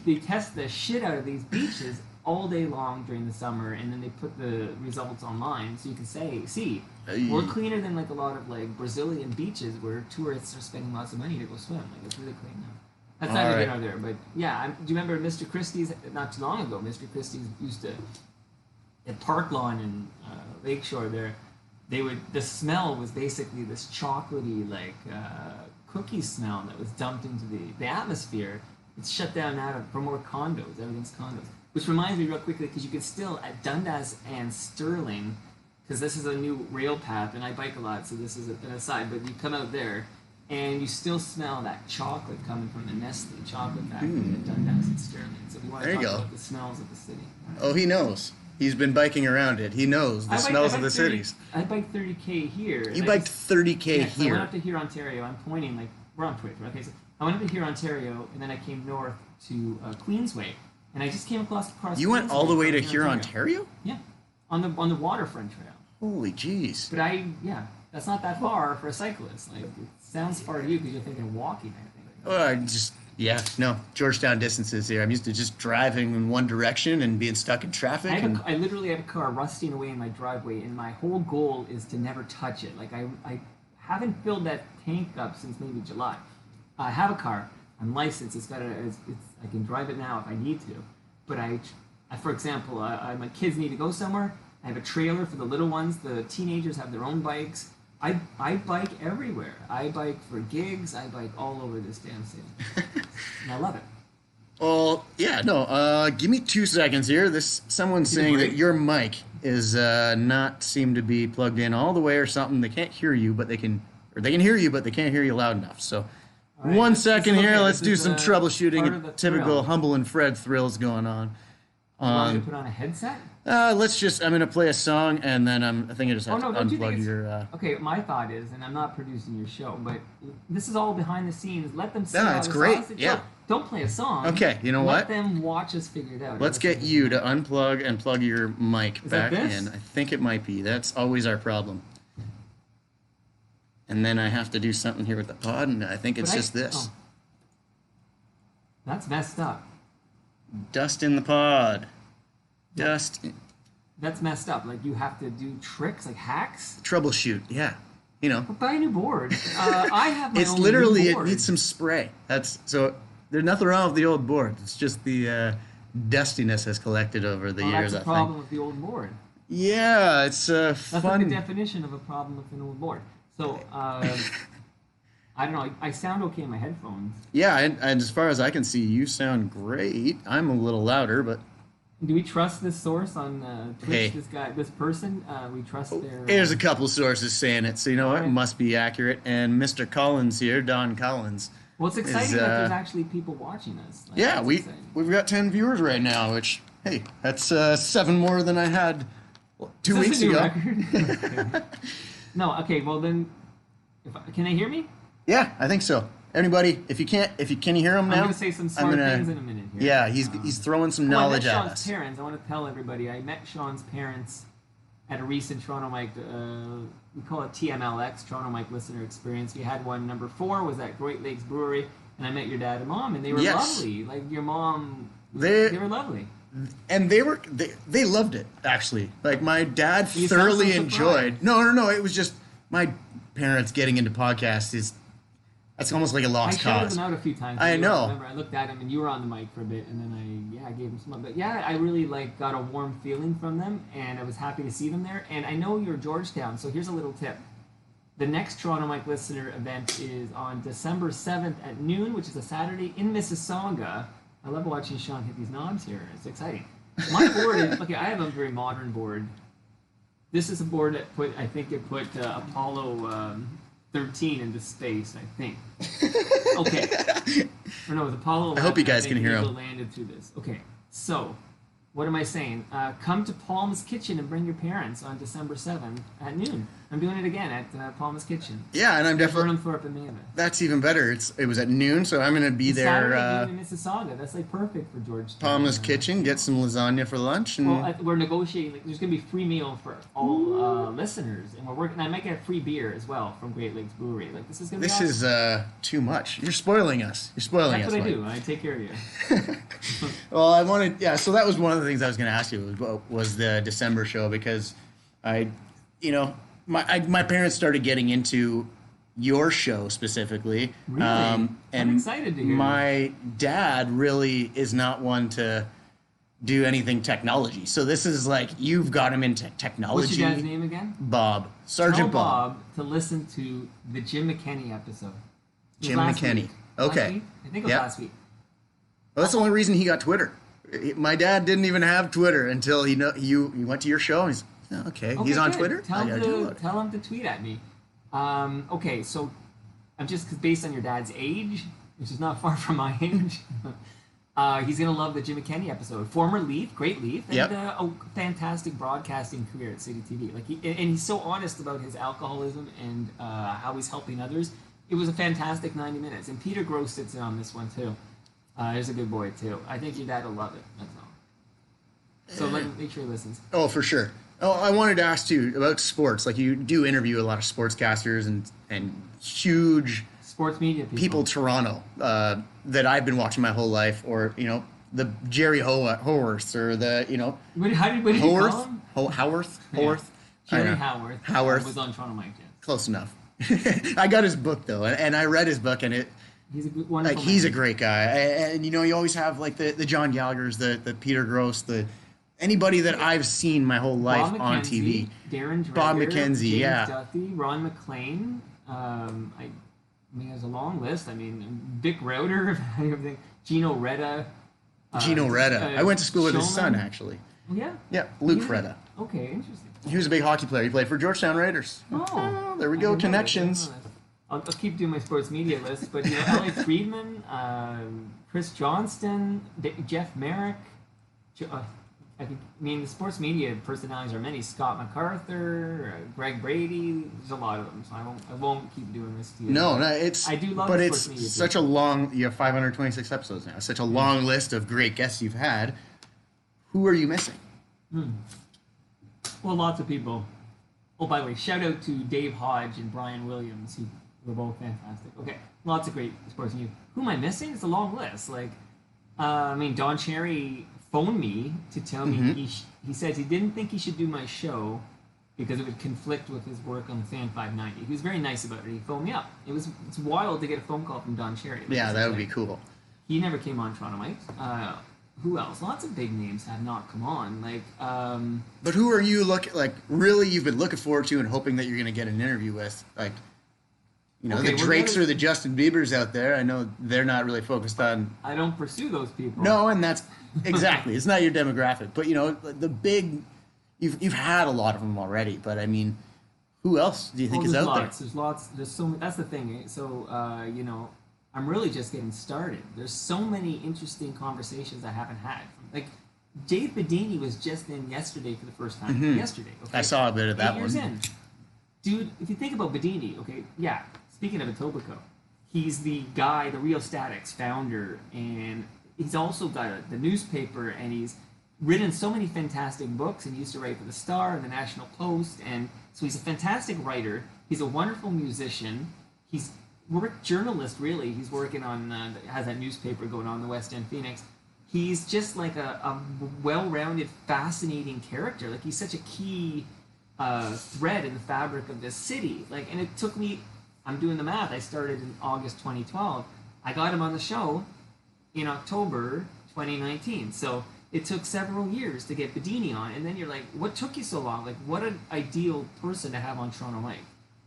They test the shit out of these beaches all day long during the summer, and then they put the results online so you can see. We're cleaner than like a lot of like Brazilian beaches where tourists are spending lots of money to go swim. Like, it's really clean now. That's not even out there, but yeah. Do you remember Mr. Christie's? Not too long ago, Mr. Christie's used to at Park Lawn in Lakeshore there. The smell was basically this chocolatey like cookie smell that was dumped into the atmosphere. It's shut down now for more condos. Everything's condos. Which reminds me real quickly, because you can still at Dundas and Stirling, because this is a new rail path, and I bike a lot, so this is an aside. But you come out there, and you still smell that chocolate coming from the Nestle chocolate factory at Dundas and Stirling. So if you want to talk about the smells of the city. Oh, he knows. He's been biking around it. He knows the smells of the cities. I biked 30K here. You biked 30K here? I went up to here, Ontario. I'm pointing, like, we're on Twitter. Okay, so I went up to here, Ontario, and then I came north to Queensway. And I just came across You went all the way to here, Ontario? Yeah. On the waterfront trail. Holy jeez. But that's not that far for a cyclist. Like, it sounds far to you because you're thinking walking, I think. No, Georgetown distances here. I'm used to just driving in one direction and being stuck in traffic. I literally have a car rusting away in my driveway, and my whole goal is to never touch it. Like, I haven't filled that tank up since maybe July. I have a car. I'm licensed. I can drive it now if I need to. But for example, my kids need to go somewhere. I have a trailer for the little ones. The teenagers have their own bikes. I bike everywhere. I bike for gigs. I bike all over this damn city, and I love it. Well, yeah, no. Give me 2 seconds here. Someone's Give it a saying that break. your mic is not seem to be plugged in all the way or something. They can't hear you, but they can hear you, but they can't hear you loud enough. So, All right, one this second is here. okay. Let's This do is some troubleshooting. part of the Typical thrill. Humble and Fred thrills going on. You want me to put on a headset? Let's just. I'm gonna play a song, and then I think I just Oh have no, to don't you think unplug it's your. okay? My thought is, and I'm not producing your show, but this is all behind the scenes. Let them see No, how it's the great, sausage- yeah. Don't play a song. Okay, you know what? Let them watch us figure it out. Let's Everything get is you to fine. unplug and plug your mic Is that back this? in. I think it might be. That's always our problem. And then I have to do something here with the pod, and I think it's But just this. oh. That's messed up. Dust in the pod. Dust. That's messed up. Like you have to do tricks, like hacks. Troubleshoot. Yeah. You know. But buy a new board. I have my It's own literally, new it board. needs some spray. That's so. There's nothing wrong with the old board. It's just the dustiness has collected over the Well, years. that's I a problem think. with the old board. Yeah, it's That's like fun. the definition of a problem with an old board. So I don't know. I sound okay in my headphones. Yeah, and as far as I can see, you sound great. I'm a little louder, but Do we trust this source on Twitch? Hey. This person? We trust their. there's a couple sources saying it, so you know what? It Alright. must be accurate. And Mr. Collins here, Don Collins. Well, it's exciting is, that there's actually people watching us. Like, Yeah, that's we've exciting. got 10 viewers right now, which hey, that's 7 more than I had 2 Is weeks this a new ago. record? No. Okay. Well then, can they hear me? Yeah, I think so. Anybody, can you hear him now? I'm gonna say some smart things in a minute here. Yeah, he's throwing some knowledge I met at Sean's us. parents. I want to tell everybody. I met Sean's parents at a recent Toronto Mike. We call it TMLX, Toronto Mike Listener Experience. We had one. Number 4 was at Great Lakes Brewery, and I met your dad and mom, and they were Yes. lovely. Like your mom, They- they were lovely. And they loved it actually. Like my dad You sound thoroughly so enjoyed. surprised. No. It was just my parents getting into podcasts that's almost like a I lost shouted cause. them out a few times. I know. I remember I looked at him, and you were on the mic for a bit, and then I gave him some. But yeah, I really got a warm feeling from them, and I was happy to see them there. And I know you're Georgetown, so here's a little tip. The next Toronto Mike Listener event is on December 7th at noon, which is a Saturday in Mississauga. I love watching Sean hit these knobs here. It's exciting. My board is okay. I have a very modern board. This is a board that put Apollo 13 into space. I think. Okay. Or no, it was Apollo 11. I hope you guys think can hear Eagle him. landed through this. Okay. So, what am I saying? Come to Palm's Kitchen and bring your parents on December 7th at noon. I'm doing it again at Palm's Kitchen. Yeah, and I'm definitely Burnham Thorpe and Mavis. that's even better. It was at noon, so I'm gonna be there. Saturday noon in Mississauga. That's like perfect for Georgetown. Palmer's Kitchen, get some lasagna for lunch, and Well, we're negotiating. Like, there's going to be free meal for all listeners, and we're working. I might get free beer as well from Great Lakes Brewery. Like this is going to be. this awesome. is too much. You're spoiling us. You're spoiling That's us. what I Mike. do. I take care of you. Well, I wanted, yeah. So that was one of the things I was going to ask you was the December show because my parents started getting into your show specifically. Really? And I'm excited to hear my dad really is not one to do anything technology. So this is like you've got him into technology. What's your dad's name again? Bob, Sergeant Tell Bob. Bob to listen to the Jim McKenney episode. It was Jim last McKenney. week. Last Okay. week? I think it was Yep. last week. Well, that's the only reason he got Twitter. My dad didn't even have Twitter until he went to your show. And he's okay. He's on good. Twitter. Tell I him gotta to download it. tell him to tweet at me. Okay, so I'm just 'cause based on your dad's age, which is not far from my age. He's gonna love the Jim McKenney episode. Former Leaf, great Leaf, and Yep. a fantastic broadcasting career at City TV. And he's so honest about his alcoholism and how he's helping others. It was a fantastic 90 minutes. And Peter Gross sits in on this one too. He's a good boy too. I think your dad will love it. That's all. So make sure he listens. Oh, for sure. Oh, I wanted to ask too about sports. Like you do interview a lot of sportscasters and huge Sports media people Toronto that I've been watching my whole life, or the Jerry Howarth or the What did you call Howarth him? Howarth Yeah. Howarth. I Jerry don't know. Howarth. Howarth. Was on Toronto Mike. Yes. Close enough. I got his book though, and I read his book, and it He's a good, wonderful he's a man. great guy. And you always have like the John Gallagher's, the Peter Gross, anybody that I've seen my whole life Bob on McKenzie, TV. Darren Dreger, Bob McKenzie, James yeah. Duthie, Ron McLean. I mean, there's a long list. I mean, Vic Rauter, everything. Gino Reda. Gino Reda. I went to school with his son, Shulman. actually. Oh, yeah? Yeah, Luke He's Reda. Okay, interesting. He was a big hockey player. He played for Georgetown Raiders. Oh, There we I go, didn't know that. connections. I'll keep doing my sports media list, but Elliot Friedman, Chris Johnston, Jeff Merrick. I mean, the sports media personalities are many. Scott MacArthur, Greg Brady. There's a lot of them, so I won't keep doing this to you. No, I do love but the it's sports media such a people. long. You have 526 episodes now. Such a long list of great guests you've had. Who are you missing? Well, lots of people. Oh, by the way, shout out to Dave Hodge and Brian Williams, who were both fantastic. Okay, lots of great sports news. Who am I missing? It's a long list. Like, I mean, Don Cherry phoned me to tell me he says he didn't think he should do my show because it would conflict with his work on the Fan 590. He was very nice about it. He phoned me up. It's wild to get a phone call from Don Cherry. Yeah, that would be cool. He never came on Toronto Mike. Who else? Lots of big names have not come on. Like, But who are you really you've been looking forward to and hoping that you're going to get an interview with? Like, Okay, the we're Drakes gonna- or the Justin Biebers out there. I know they're not really focused on. I don't pursue those people. No, and that's exactly. It's not your demographic. But, the big. You've had a lot of them already. But, I mean, who else do you think is there's out lots. There's lots. There's so many. That's the thing. Eh? So, I'm really just getting started. There's so many interesting conversations I haven't had. Like, Dave Bedini was just in yesterday for the first time. Yesterday. Okay? there? I saw a bit of that 8 years one. in. Dude, if you think about Bedini, okay, yeah, speaking of Etobicoke, he's the guy, the Real Statics founder, and he's also got the newspaper, and he's written so many fantastic books, and he used to write for the Star and the National Post, and so he's a fantastic writer. He's a wonderful musician. He's journalist, really. He's working on, has that newspaper going on in the West End Phoenix. He's just like a well-rounded, fascinating character. Like, he's such a key thread in the fabric of this city. Like, and it took me, I'm doing the math, I started in August 2012. I got him on the show in October 2019. So it took several years to get Bedini on, and then you're like, what took you so long? Like, what an ideal person to have on Toronto Mike.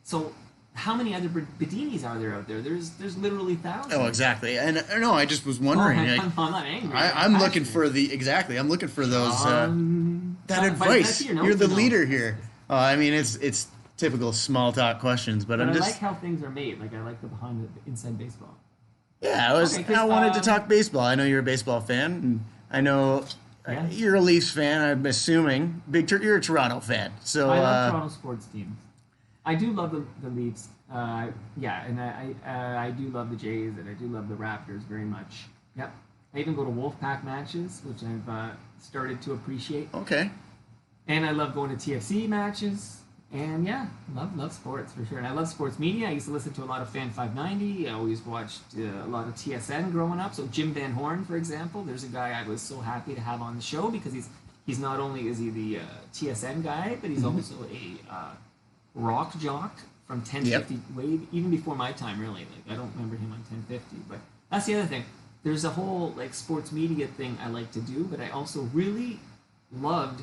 So how many other Bedinis are there out there? There's literally thousands. Oh, exactly. And no, I just was wondering. I'm not angry. I'm looking for I'm looking for those that but advice. that's your notes, You're the though. leader here. I mean, it's typical small talk questions, but But I'm I just like how things are made. Like, I like the behind the inside baseball. yeah. Okay, 'cause, I wanted to talk baseball. I know you're a baseball fan, and I know Yeah. you're a Leafs fan. I'm assuming you're a Toronto fan. So I love Toronto sports teams. I do love the Leafs. Yeah, and I do love the Jays, and I do love the Raptors very much. Yep. I even go to Wolfpack matches, which I've started to appreciate. okay. And I love going to TFC matches. And yeah, love sports for sure. And I love sports media. I used to listen to a lot of Fan 590. I always watched a lot of TSN growing up. So Jim Van Horn, for example, there's a guy I was so happy to have on the show because he's not only is he the TSN guy, but he's also a rock jock from 1050 way even before my time, really. Like, I don't remember him on 1050, but that's the other thing. There's a whole like sports media thing I like to do, but I also really loved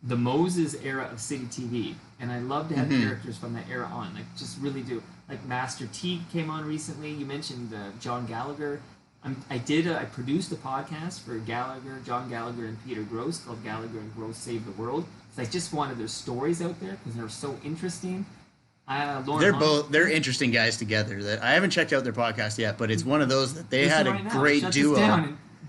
the Moses era of City TV, and I love to have characters from that era on. Like, just really do. Like, Master T came on recently. You mentioned John Gallagher. I produced a podcast for John Gallagher and Peter Gross called Gallagher and Gross Save the World, because I just wanted their stories out there because they're so interesting. They're interesting guys together. That I haven't checked out their podcast yet, but it's one of those that they had a great Shut duo. this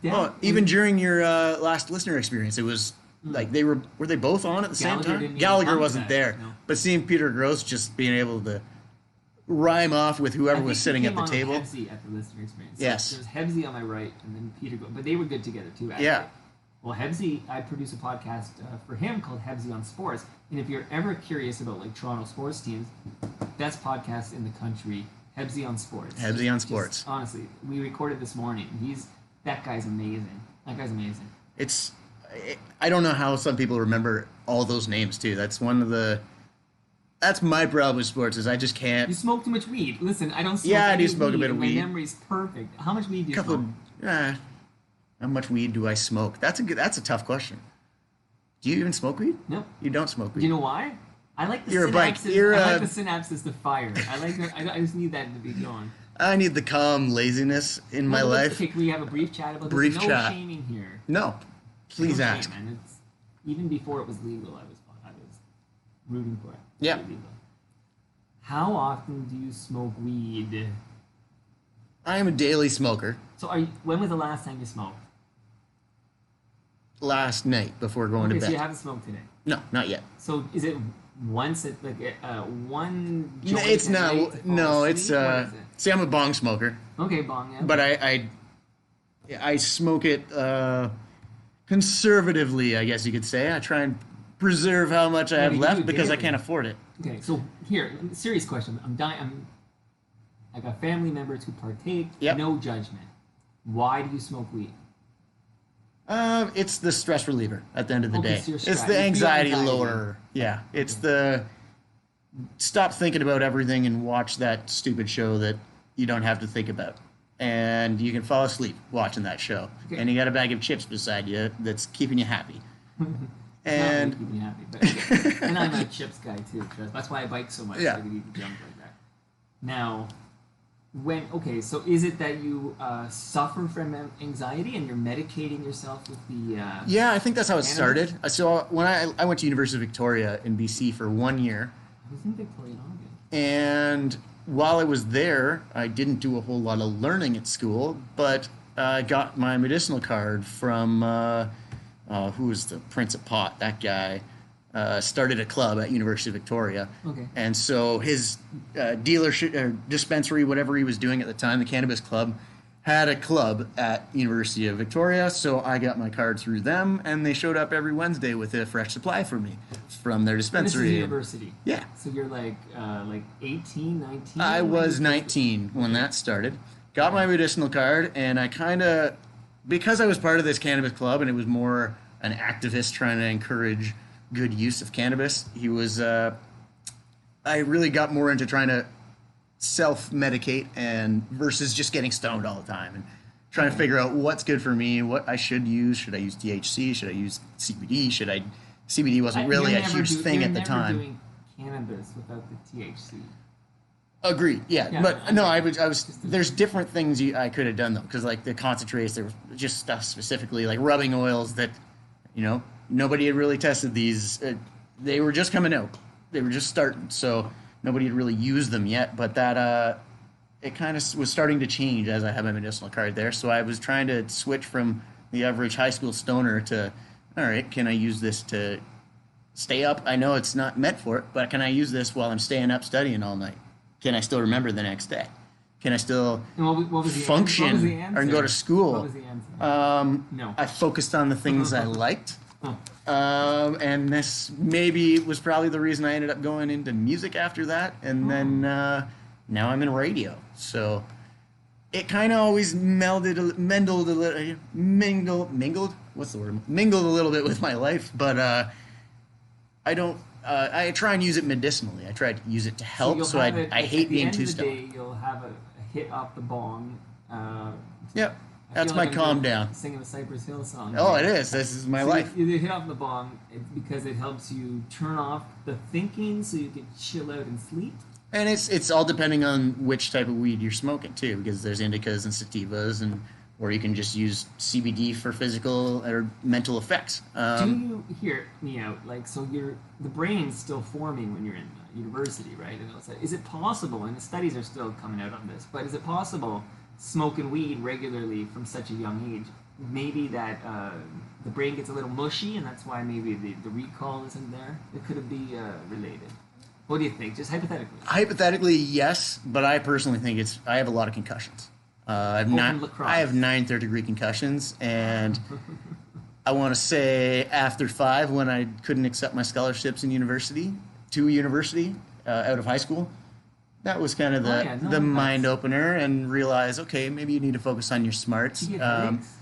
down. Even during your last listener experience, it was like were they both on at the same Gallagher time? didn't even Gallagher come to wasn't that, there, no. but seeing Peter Gross just being able to rhyme off with whoever was sitting at the table. Hebsy at the listener experience. Yes. So there's Hebsy on my right, and then Peter. But they were good together too. Actually. Yeah. Well, Hebsy, I produce a podcast for him called Hebsy on Sports, and if you're ever curious about like Toronto sports teams, best podcast in the country, Hebsy on Sports. Hebsy on Sports. Honestly, we recorded this morning. That guy's amazing. That guy's amazing. I don't know how some people remember all those names too. That's my problem with sports is I just can't. You smoke too much weed. Listen, I don't smoke. Yeah, I any do smoke a bit of and weed. My memory's perfect. How much weed do you smoke? How much weed do I smoke? That's a tough question. Do you even smoke weed? No. You don't smoke weed. Do you know why? I like the You're a bike. synapses. I like the synapses to fire. I just need that to be going. I need the calm laziness in my life. Okay, can we have a brief chat about this? Brief no chat. shaming here. No. Please No ask. shame, man. Even before it was legal, I was rooting for it. Yeah. Legal. How often do you smoke weed? I am a daily smoker. So when was the last time you smoked? Last night before going to Okay, bed. so you haven't smoked today. No, not yet. So is it once at one joint It's a night to not. fall No, it's. asleep? What is it? See, I'm a bong smoker, Okay, bong. Yeah. but I smoke it conservatively, I guess you could say. I try and preserve how much I have you left do because I daily. can't afford it. Okay, so here, serious question. I got family members who partake. Yep. No judgment. Why do you smoke weed? It's the stress reliever at the end of the Okay, day. so you're It's stressed. the You feel anxiety anxiety. lower. Yeah, it's the stop thinking about everything and watch that stupid show that you don't have to think about. And you can fall asleep watching that show. Okay. And you got a bag of chips beside you that's keeping you happy. Not And really keep me happy, but okay. And I'm a chips guy too. Trust. That's why I bike so much. Yeah. So I can eat junk like that. Now, so is it that you suffer from anxiety and you're medicating yourself with the? yeah, I think that's how it Cannabis? started. So when I went to University of Victoria in BC for 1 year, I was in Victoria in August. and while I was there, I didn't do a whole lot of learning at school, but I got my medicinal card from who was the Prince of Pot? That guy started a club at University of Victoria. Okay. And so his dealership or dispensary, whatever he was doing at the time, the cannabis club, had a club at University of Victoria. So I got my card through them, and they showed up every Wednesday with a fresh supply for me from their And this is dispensary. university. Yeah. So you're like 18, 19? I When was you- 19 when that started. Got my medicinal card, and I kind of, because I was part of this cannabis club, and it was more an activist trying to encourage good use of cannabis. I really got more into trying to self-medicate and versus just getting stoned all the time and trying to figure out what's good for me, what I should use. Should I use THC? Should I use CBD? CBD wasn't really You're a never huge thing you're at the never time. Doing cannabis without the THC. Agreed. Yeah, Yeah, but I no, know. I was. There's different things I could have done though, because like the concentrates, there was just stuff specifically like rubbing oils that, nobody had really tested these. They were just coming out. They were just starting, so nobody had really used them yet. But that it kind of was starting to change as I had my medicinal card there. So I was trying to switch from the average high school stoner to, all right, can I use this to stay up? I know it's not meant for it, but can I use this while I'm staying up studying all night? Can I still remember the next day? Can I still And what was the function what was the answer? or go to school? What was the answer? No. I focused on the things I liked. Oh. And this maybe was probably the reason I ended up going into music after that. And then now I'm in radio. So it kind of always mingled a little bit with my life. But I don't. I try and use it medicinally. I try to use it to help. So I hate being too stoned. At the end of the day, you'll have a hit off the bong. Yep. I That's feel my like I'm calm doing- down. Singing the Cypress Hill song. Oh, it is. This is my So life. You hit off the bong because it helps you turn off the thinking so you can chill out and sleep. And it's all depending on which type of weed you're smoking too, because there's indicas and sativas, or you can just use CBD for physical or mental effects. Do you hear me out? Like, so the brain's still forming when you're in university, right? And is it possible? And the studies are still coming out on this, but is it possible smoking weed regularly from such a young age? Maybe that the brain gets a little mushy, and that's why maybe the recall isn't there. It could be related. What do you think? Just hypothetically. Hypothetically, yes, but I personally think I have a lot of concussions. I have 9 third-degree concussions, and I want to say after 5, when I couldn't accept my scholarships to university out of high school, that was kind of the mind opener, and realize, okay, maybe you need to focus on your smarts. Do you get headaches?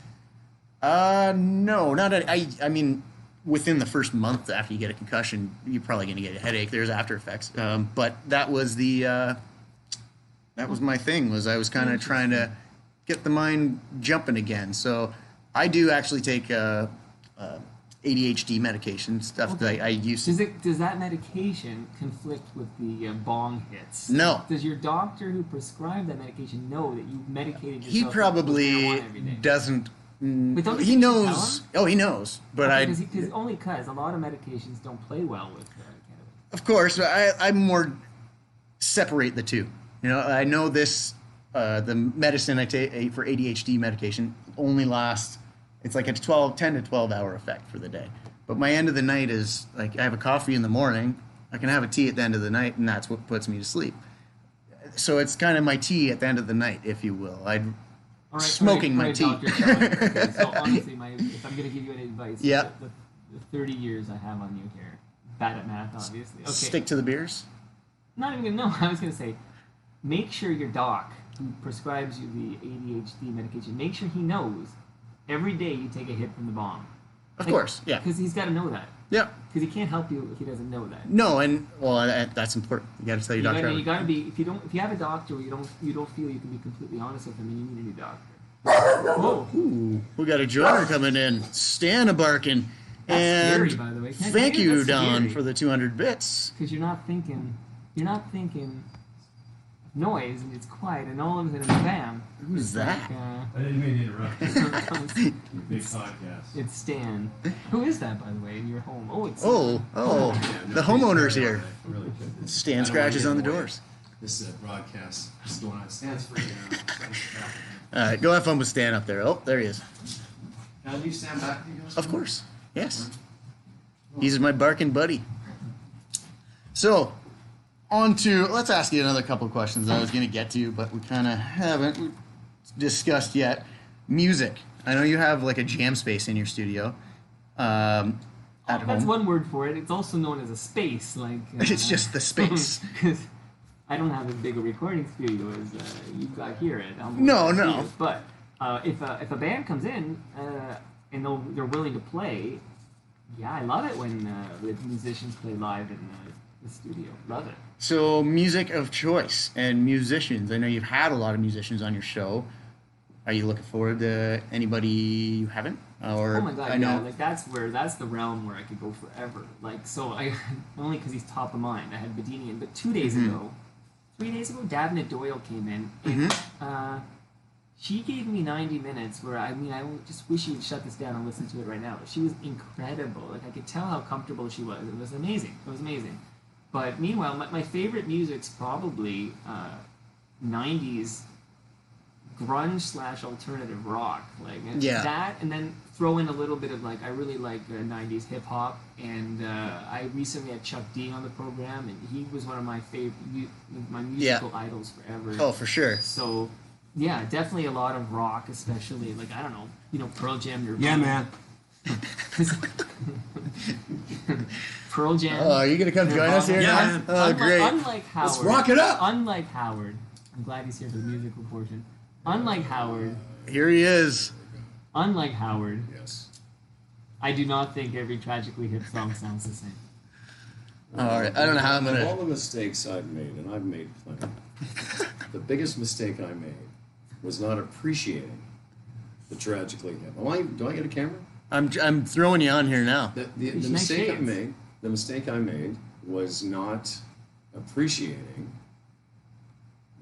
No, I mean, within the first month after you get a concussion, you're probably going to get a headache. There's after effects. But that was that was my thing, was I was kind of trying to get the mind jumping again. So I do actually take ADHD medication stuff that I used to. Does that medication conflict with the bong hits? No. Does your doctor who prescribed that medication know that you've medicated yourself? He probably with every day? doesn't. But don't He knows. Oh, he knows. But only because a lot of medications don't play well with cannabis. Of course, I more separate the two. You know, I know this. The medicine I take for ADHD medication only lasts. It's like a 10 to 12 hour effect for the day. But my end of the night is like I have a coffee in the morning. I can have a tea at the end of the night, and that's what puts me to sleep. So it's kind of my tea at the end of the night, if you will. Smoking my tea. Okay, so honestly, if I'm going to give you any advice, yeah. the 30 years I have on you here, bad at math, obviously. Okay. Stick to the beers? Not even going to know. I was going to say, make sure your doc who prescribes you the ADHD medication, make sure he knows every day you take a hit from the bong. Of course, yeah. Because he's got to know that. Yeah. Because he can't help you if he doesn't know that. No, and that's important. You got to tell your doctor. You got to be if you have a doctor you don't feel you can be completely honest with him, and you need a new doctor. Whoa! Ooh, we got a joiner coming in. Stan barking. That's and scary, by the way. Thank you, Don, for the 200 bits. Because you're not thinking noise, and it's quiet, and all of a sudden, bam. Who's that? Like, I didn't mean to interrupt. Big podcast. It's Stan. Who is that, by the way, in your home? Oh, it's... The homeowner's here. Really good. Stan scratches on the doors. This broadcast is going on. Stan's free now. All right, go have fun with Stan up there. Oh, there he is. Can I leave Stan back with you guys? Of course. Yes. He's my barking buddy. So, let's ask you another couple of questions I was going to get to, but we kind of haven't discussed yet. Music. I know you have like a jam space in your studio. At home. That's one word for it. It's also known as a space. Like it's just the space. Because I don't have as big a recording studio as you've got here at Elmo. No. But if a band comes in and they're willing to play, yeah, I love it when the musicians play live in the studio. Love it. So, music of choice and musicians. I know you've had a lot of musicians on your show. Are you looking forward to anybody you haven't? Or oh my god, I know. yeah, like that's the realm where I could go forever. Like, so I only because he's top of mind. I had Bedini in, but 3 days ago, Davina Doyle came in, and she gave me 90 minutes. Where I just wish you would shut this down and listen to it right now. But she was incredible. Like I could tell how comfortable she was. It was amazing. But meanwhile, my favorite music's probably 90s grunge / alternative rock. Like that, and then throw in a little bit of like, I really like 90s hip hop. And I recently had Chuck D on the program, and he was one of my my musical idols forever. Oh, for sure. So, yeah, definitely a lot of rock, especially like, I don't know, Pearl Jam. Yeah, man. Pearl Jam. Oh, are you going to come join us here? Yeah, man. Oh, great. Unlike Howard. Let's rock it up. Unlike Howard. I'm glad he's here for the musical portion. Unlike Howard. Here he is. Unlike Howard. Yes. I do not think every Tragically Hip song sounds the same. All right. I don't know how I'm going Of all to... the mistakes I've made, and I've made plenty, the biggest mistake I made was not appreciating the Tragically Hip. Do I get a camera? I'm throwing you on here now. The mistake I made was not appreciating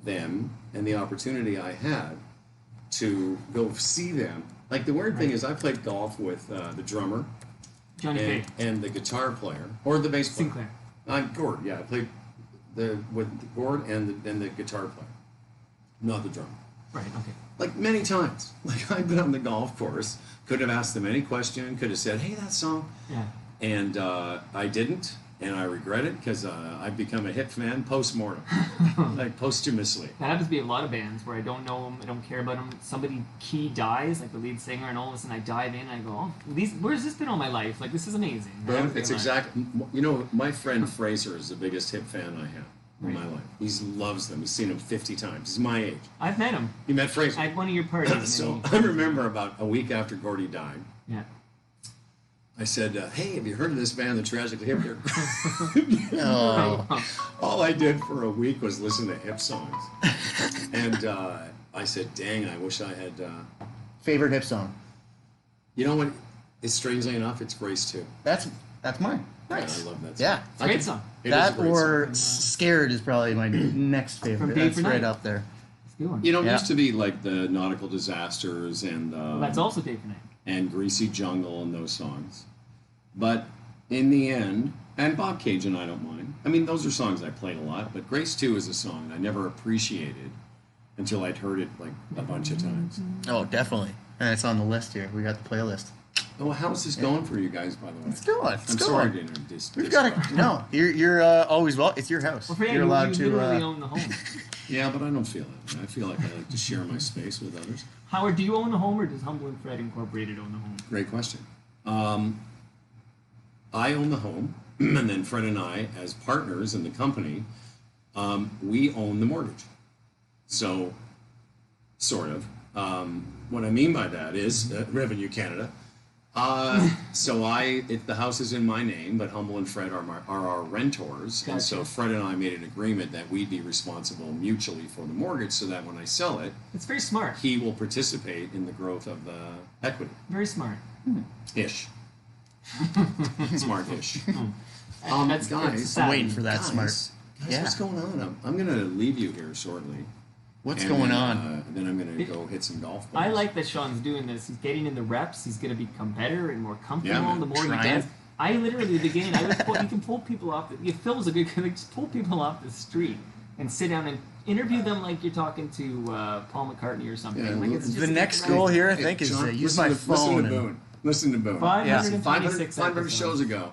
them and the opportunity I had to go see them. Like the weird thing is, I played golf with the drummer Johnny and the guitar player or the bass player. Sinclair. Gord. Yeah, I played with Gord and the guitar player, not the drummer. Right. Okay. Like many times. Like I've been on the golf course, could have asked them any question, could have said, "Hey, that song," Yeah. and I didn't. And I regret it because I've become a hip fan post-mortem, like posthumously. That happens to be a lot of bands where I don't know them, I don't care about them. Somebody key dies, like the lead singer, and all of a sudden I dive in and I go, "Oh, where's this been all my life? Like this is amazing." It's exactly. My friend Fraser is the biggest hip fan I have in my life. He loves them. He's seen them 50 times. He's my age. I've met him. You met Fraser? At one of your parties. So I remember about a week after Gordy died. Yeah. I said, "Hey, have you heard of this band, the Tragically Hip?" Oh. All I did for a week was listen to hip songs, and I said, "Dang, I wish I had." Favorite hip song? You know what? strangely enough, it's Grace too. That's mine. Nice. Yeah, I love that. Yeah. It's a great song. It is a That great or song. Scared is probably my next favorite. From Day That's for right Night. up there. It's a good one. You know, it Yeah. used to be like the Nautical Disasters and Well, that's also Day for Night. and Greasy Jungle and those songs. But in the end, and Bob Cajun, I don't mind. I mean, those are songs I played a lot, but Grace 2 is a song I never appreciated until I'd heard it like a bunch of times. Oh, definitely. And it's on the list here. We got the playlist. Oh, how's this going for you guys, by the way? It's going. It's I'm going. sorry to introduce. We've got to. No, you're always well. It's your house. Well, Freya, You're allowed you literally to. own the home. Yeah, but I don't feel it. I feel like I like to share my space with others. Howard, do you own the home, or does Humble and Fred Incorporated own the home? Great question. I own the home, and then Fred and I, as partners in the company, we own the mortgage. So, sort of. What I mean by that is Revenue Canada. So if the house is in my name, but Humble and Fred are our rentors, and so Gotcha. Fred and I made an agreement that we'd be responsible mutually for the mortgage, so that when I sell it, It's very smart. he will participate in the growth of the equity. Very smart. Ish. Smart-ish. That's guys, sad. I'm waiting for that Guys, smart. Guys, Yeah. what's going on? I'm going to leave you here shortly. What's and going then, on? Then I'm going to go hit some golf balls. I like that Sean's doing this. He's getting in the reps. He's going to become better and more comfortable Yeah, man. the more he Trying. does. I literally, at the beginning, you can pull people off. Phil's a good guy. Like, just pull people off the street and sit down and interview them like you're talking to Paul McCartney or something. Yeah, like, it's just The next goal here, I think, is John, use my listen phone. to Boone. Listen to Boone. 526 500 shows ago,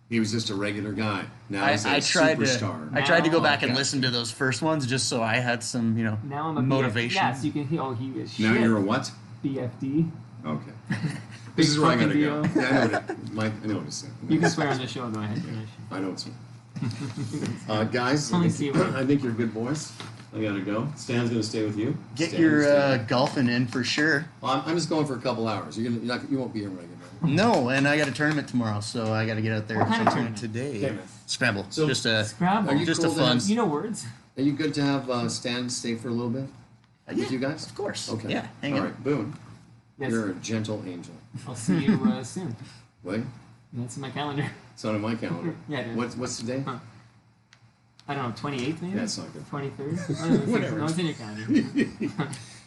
he was just a regular guy. Now he's a I tried superstar. to. I tried to go Now- back and Yeah. listen to those first ones just so I had some, Now I'm a motivation. BFD. Yes, you can hear. Oh, he is Now shit. you're a what? BFD. Okay. This is where I gotta fucking go. deal. Yeah, I know what to say. You can swear on the show. Go ahead. Finish. I don't swear. Guys, Only see what- I think you're good boys. I gotta go. Stan's gonna stay with you. Get Stan, your stay. golfing in for sure. Well, I'm just going for a couple hours. You won't be here when I get back. No, and I got a tournament tomorrow, so I got to get out there What kind of sometime tournament? today. Okay, man. Scramble. So- just a Scrabble. Are you just cool a to fun. have- You know words. Are you good to have Stan stay for a little bit with Yeah, you guys? Of course. Okay. Yeah. Hang All on. right, Boone. Yes. You're a gentle angel. I'll see you soon. Wait, That's in my calendar. it's not on my calendar. Yeah, it is. What's the day? Huh. I don't know, 28th maybe? That's not good. 23rd? Whatever. No, it's in your calendar.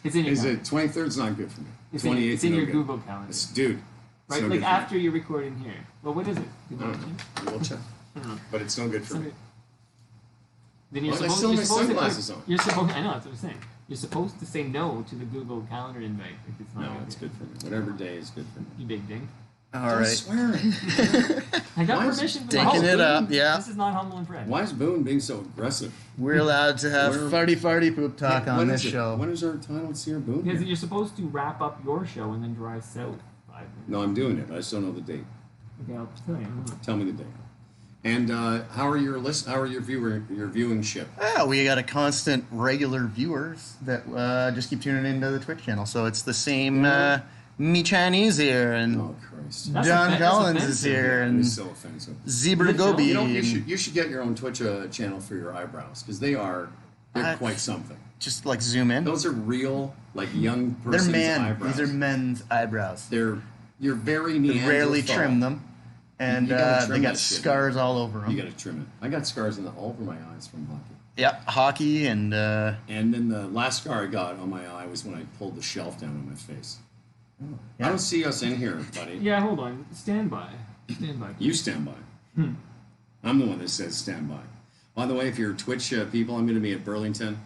It's in your Is calendar. it 23rd's not good for me. It's 28th it's in no your good. Google calendar. Dude. it's Right? no Like good for me. after you're recording here. Well, what is it? Did I you don't mention? know. We'll check. I don't know. But it's no good for me. Then you're Well, I supposed, still you're have my supposed sunglasses to, on. You're supposed. I know that's what I'm saying. You're supposed to say no to the Google Calendar invite if it's not. No, it's good for me. Whatever day is good for me. You big ding. All Don't right. swear. I got Why is permission from Taking the it host. up. Yeah. This is not Humble and Fred. Why is Boone being so aggressive? We're allowed to have Where- farty poop talk on When this is it? show. When is our title? See our Boone? Because here? you're supposed to wrap up your show and then drive south 5 minutes. No, I'm doing it. I just don't know the date. Okay, I'll tell you. Hold on. Tell me the date. And how are your viewing ship? We got a constant regular viewers that just keep tuning into the Twitch channel. So it's the same me Chinese here and Oh Christ! That's John that's Collins is offensive. here It and is so offensive. Zebra Is it Joe? Gobi. You know, you and should get your own Twitch channel for your eyebrows because they're I- quite something. just like zoom in. Those are real, like young They're person's man. eyebrows. These are men's eyebrows. You're very They Neanderthal. rarely trim them, and You gotta trim they got that shit, scars all over them. You got to trim it. I got scars all over my eyes from hockey. Yep, hockey and And then the last scar I got on my eye was when I pulled the shelf down on my face. yeah. I don't see us in here, buddy. Yeah, hold on. Stand by. Stand by. You stand by. I'm the one that says stand by. By the way, if you're Twitch people, I'm going to be at Burlington.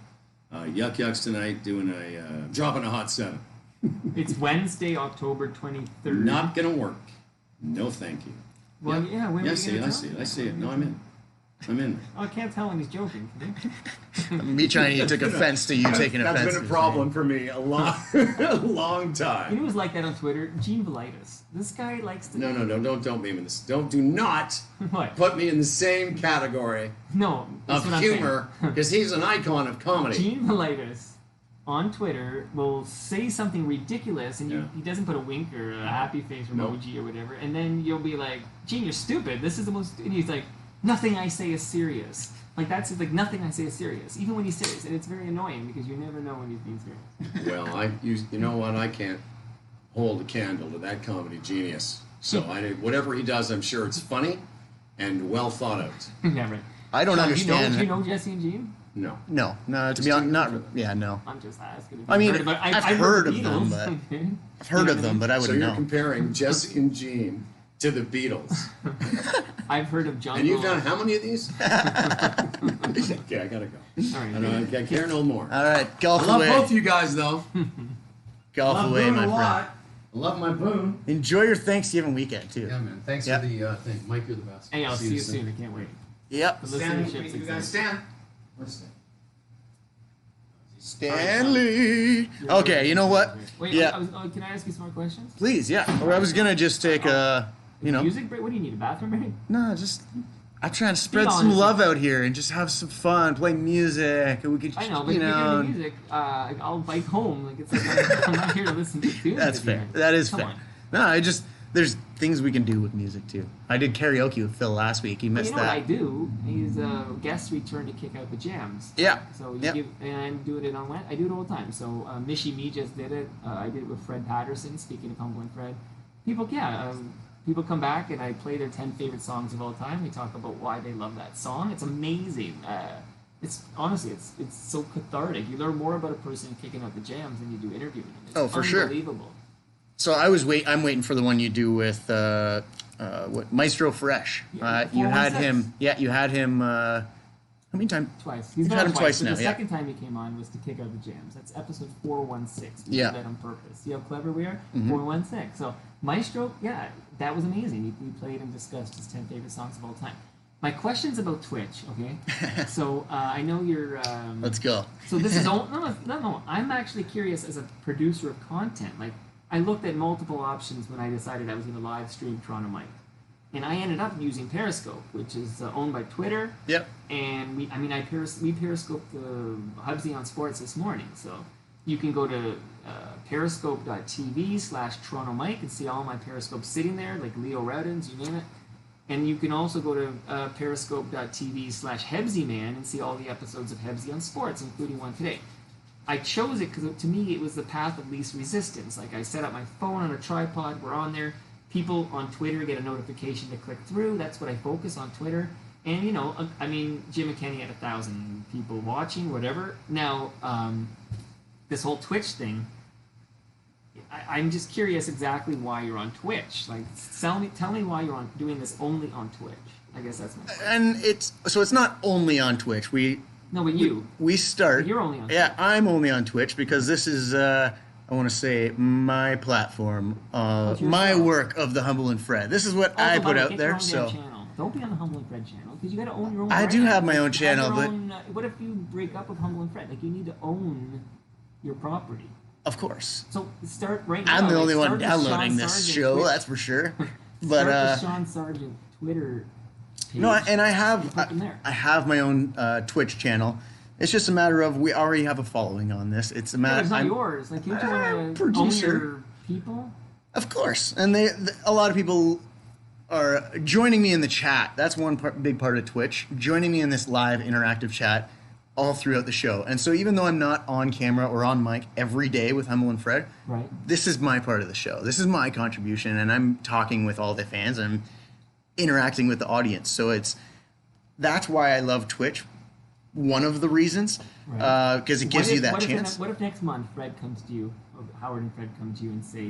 Yuck Yucks tonight doing dropping a hot 7. It's Wednesday, October 23rd. Not going to work. No, thank you. Well, yeah. When Yeah, are I we see gonna it. I tell see it. me? I see it. No, I'm in. I'm in. Oh, I can't tell when he's joking. Can you? me trying to take offense to you taking offense. That's been a to problem for me a long, a long You know time. who's like that on Twitter? Gene Velitis. This guy likes to. No, don't me in this. Do not What? put me in the same category No. That's of what I'm humor because he's an icon of comedy. Gene Velitis on Twitter will say something ridiculous, and Yeah. he doesn't put a wink or a happy face Nope. emoji or whatever, and then you'll be like, Gene, you're stupid. This is the most. And he's like, nothing I say is serious. Like that's like nothing I say is serious, even when he's serious, and it's very annoying because you never know when he's being serious. Well, you know what? I can't hold a candle to that comedy genius. So whatever he does, I'm sure it's funny and well thought out. Yeah, right. I don't Sean, understand. Do you know Jesse and Gene? No. No, to be too honest, not. good for them. Yeah, no. I'm just asking. If I you've mean, heard about, I've heard the of them, Beatles. but Okay. I've heard of them, but I So wouldn't you're know. comparing Jesse and Gene to the Beatles. I've heard of Jungle. And you've done how many of these? Okay, I gotta go. All right. I care no more. All right, golf I love away. both of you guys, though. Golf love away, Boone my a friend. lot. I love my Boone. Enjoy your Thanksgiving weekend too. Yeah, man. Thanks Yep. for the thing. Mike, you're the best. Hey, I'll see you soon. I can't wait. Yep. The Stand, listenership's you guys excited. stand. Let's stand. Stanley. Okay, you know what? Wait, Yeah. can I ask you some more questions? Please, yeah. Or I was gonna just take a, Music break? What do you need? A bathroom break? no, just I'm trying to spread Be some honest. love out here and just have some fun, play music, and we could, I know, but you if you're know. doing music, I'll bike home. Like it's like I'm not here to listen to tunes. That's with you. fair. That is Come fair. on. No, there's things we can do with music too. I did karaoke with Phil last week. He Well, missed you know what I that. do? Is guests return to kick out the jams. Yeah. So you Yep. give, and I'm doing it on Wednesday. I do it all the time. So Mishi Me just did it. I did it with Fred Patterson. Speaking of Humble and Fred, people come back and I play their 10 favorite songs of all time. We talk about why they love that song. It's amazing. It's honestly, it's so cathartic. You learn more about a person kicking out the jams than you do interviewing them. It's Oh, for sure. unbelievable. So I'm waiting for the one you do with what Maestro Fresh. Yeah, You had 416. him. Yeah, you had him. How many times? Twice. You've been had on him twice but now, The yeah. second time he came on was to kick out the jams. That's episode 416. We Yeah. did that on purpose. See how clever we are? Mhm. 416. So Maestro, yeah, that was amazing. We played and discussed his 10 favorite songs of all time. My question's about Twitch, okay? So I know you're... Let's go. So this is... No. I'm actually curious as a producer of content. Like, I looked at multiple options when I decided I was going to live stream Toronto Mike. And I ended up using Periscope, which is owned by Twitter. Yep. And we periscoped Hubsy on Sports this morning. So you can go to periscope.tv/Toronto Mike and see all my Periscopes sitting there, like Leo Rowdens, you name it. And you can also go to periscope.tv/HebsyMan and see all the episodes of Hebsy on Sports, including one today. I chose it because to me it was the path of least resistance. Like I set up my phone on a tripod, we're on there. People on Twitter get a notification to click through. That's what I focus on Twitter. And I mean, Jim McKenney had 1,000 people watching, whatever. Now, this whole Twitch thing, I'm just curious exactly why you're on Twitch. Like, tell me why you're doing this only on Twitch. I guess that's my question. And it's not only on Twitch. We start. You're only on Yeah, Twitch. I'm only on Twitch because this is I want to say my platform, It's your my show. work of the Humble and Fred. This is what Also, I by put the way, out get there. your own So damn channel. Don't be on the Humble and Fred channel because you got to own your own. I do brand. have my own Have channel, your but- own, what if you break up with Humble and Fred? Like you need to own your property. of course, So start right now. I'm the like, only one start the downloading Sean this Sargent show. Twitch- That's for sure. Start But the Sean Sargent Twitter page. no, and I and have put them there. I have my own Twitch channel. It's just a matter of we already have a following on this. It's a Yeah, matter. it's not yours. Like you want to own producer. your people. Of course, and a lot of people are joining me in the chat. That's one big part of Twitch. Joining me in this live interactive chat all throughout the show. And so even though I'm not on camera or on mic every day with Hummel and Fred, Right. this is my part of the show. This is my contribution, and I'm talking with all the fans. And I'm interacting with the audience. So that's why I love Twitch. One of the reasons, Right. because it gives you that what chance. What if next month Fred comes to you, or Howard and Fred come to you and say,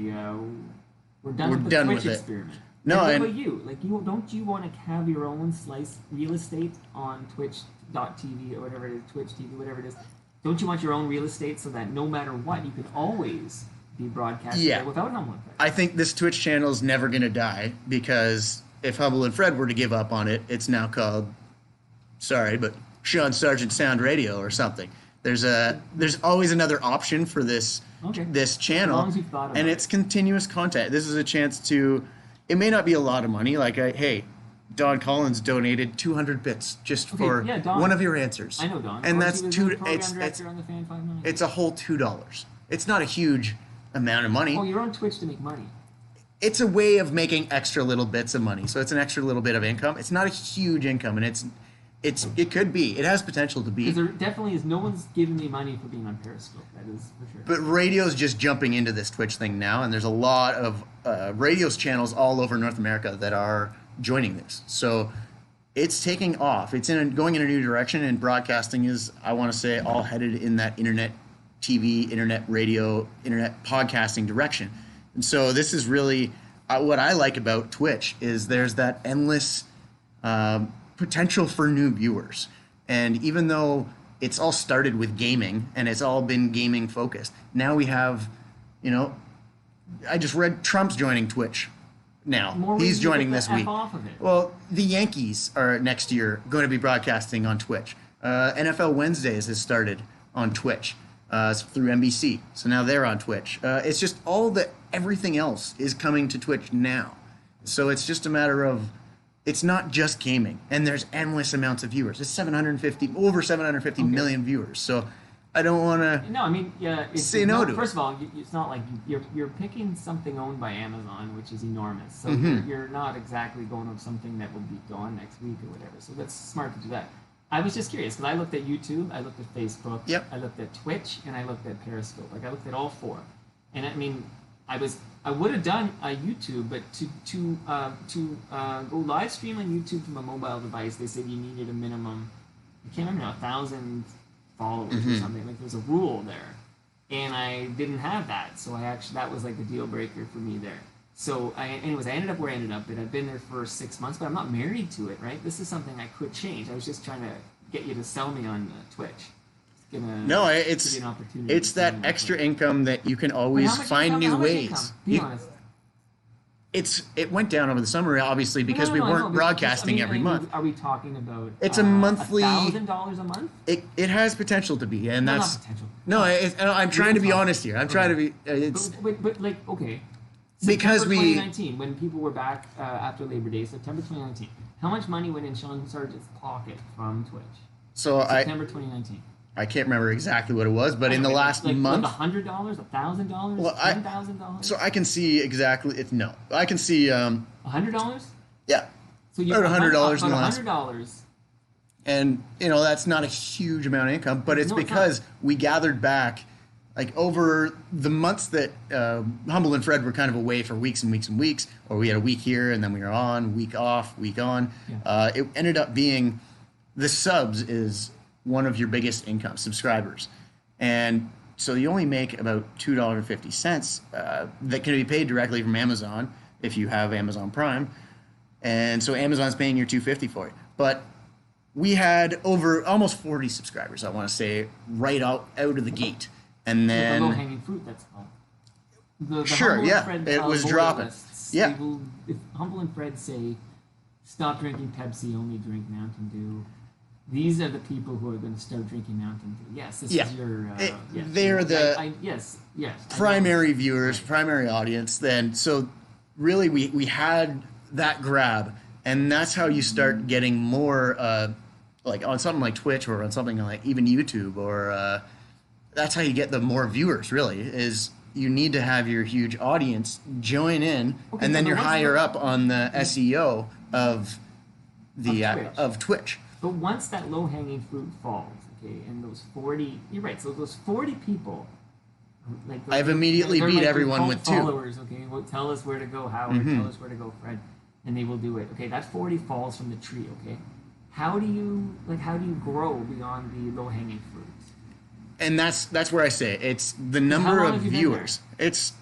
"We're done We're with the done Twitch with it." experiment"? No, and what and- about you? Like, don't you want to have your own slice real estate on Twitch.tv or whatever it is, Twitch TV, whatever it is? Don't you want your own real estate so that no matter what, you can always be broadcasting Yeah. it without Humble and Fred? I think this Twitch channel is never going to die because if Hubble and Fred were to give up on it, it's now called, sorry, but Sean Sargent Sound Radio or something. There's always another option for this Okay. this channel, As long as you've thought about and it. it's continuous content. This is a chance to. It may not be a lot of money. Like, hey, Don Collins donated 200 bits just Okay, for yeah, Don. one of your answers. I know Don. and Or that's he was two. the program It's director on the Fan 5 it's a whole $2. It's not a huge amount of money. Oh, you're on Twitch to make money. It's a way of making extra little bits of money. So it's an extra little bit of income. It's not a huge income, and it could be. It has potential to be. Because there definitely is. No one's giving me money for being on Periscope. That is for sure. But radio's just jumping into this Twitch thing now, and there's a lot of radio's channels all over North America that are joining this. So it's taking off. It's going in a new direction, and broadcasting is, I want to say, all headed in that internet TV, internet radio, internet podcasting direction. And so this is really what I like about Twitch is there's that endless potential for new viewers. And even though it's all started with gaming and it's all been gaming focused, now we have, I just read Trump's joining Twitch now. He's joining this week. Off of it. Well, the Yankees are next year going to be broadcasting on Twitch. NFL Wednesdays has started on Twitch through NBC. So now they're on Twitch. It's just everything else is coming to Twitch now. So it's just a matter of, it's not just gaming, and there's endless amounts of viewers. It's over 750 million viewers. So I don't want to. No, I mean, say no to it. First of all, it's not like you're picking something owned by Amazon, which is enormous. So you're not exactly going with something that will be gone next week or whatever. So that's smart to do that. I was just curious because I looked at YouTube, I looked at Facebook, I looked at Twitch, and I looked at Periscope. Like I looked at all four, and I mean, I would have done a YouTube, but to go live stream on YouTube from a mobile device, they said you needed a minimum. I can't remember now, 1,000 followers or something. Like there's a rule there, and I didn't have that, so that was like the deal breaker for me there. So I ended up where I ended up. But I've been there for 6 months, but I'm not married to it, right? This is something I could change. I was just trying to get you to sell me on Twitch. No, it's that extra income that you can always find new ways. Be honest. It went down over the summer, obviously, because we weren't broadcasting every month. Are we talking about? It's a monthly. $1,000 a month. It has potential to be, and that's not potential. No. I'm trying to be honest here. I'm trying to be. But like okay. Because September 2019, when people were back after Labor Day, September 2019, how much money went in Sean Sargent's pocket from Twitch? September 2019. I can't remember exactly what it was, but in the last month, like $100, $1,000, $10,000. So I can see exactly. I can see $100. Yeah. So you about $100 in the last. $100. And that's not a huge amount of income, but it's because we gathered back. Like over the months that Humble and Fred were kind of away for weeks and weeks and weeks, or we had a week here and then we were on, week off, week on, it ended up being the subs is one of your biggest income subscribers. And so you only make about $2.50 that can be paid directly from Amazon if you have Amazon Prime. And so Amazon's paying your $2.50 for it. But we had over almost 40 subscribers, I want to say, right out of the gate. And then the low-hanging fruit, that's called. The sure, Humble yeah, and Fred, it was dropping. Lists, yeah. If Humble and Fred say, stop drinking Pepsi, only drink Mountain Dew, these are the people who are going to start drinking Mountain Dew. Yes, this is your... they're the yes, primary viewers, primary audience. Then, so really we had that grab, and that's how you start getting more, like on something like Twitch or on something like even YouTube or... that's how you get the more viewers, really, is you need to have your huge audience join in, and then you're higher up on the SEO of Twitch. But once that low-hanging fruit falls, okay, and those 40, you're right, so those 40 people, like I've immediately beat like everyone with followers, okay, well, tell us where to go, Howard, tell us where to go, Fred, and they will do it. Okay, that 40 falls from the tree, okay? How do you grow beyond the low-hanging fruit? And that's where I say it's the number of viewers. It's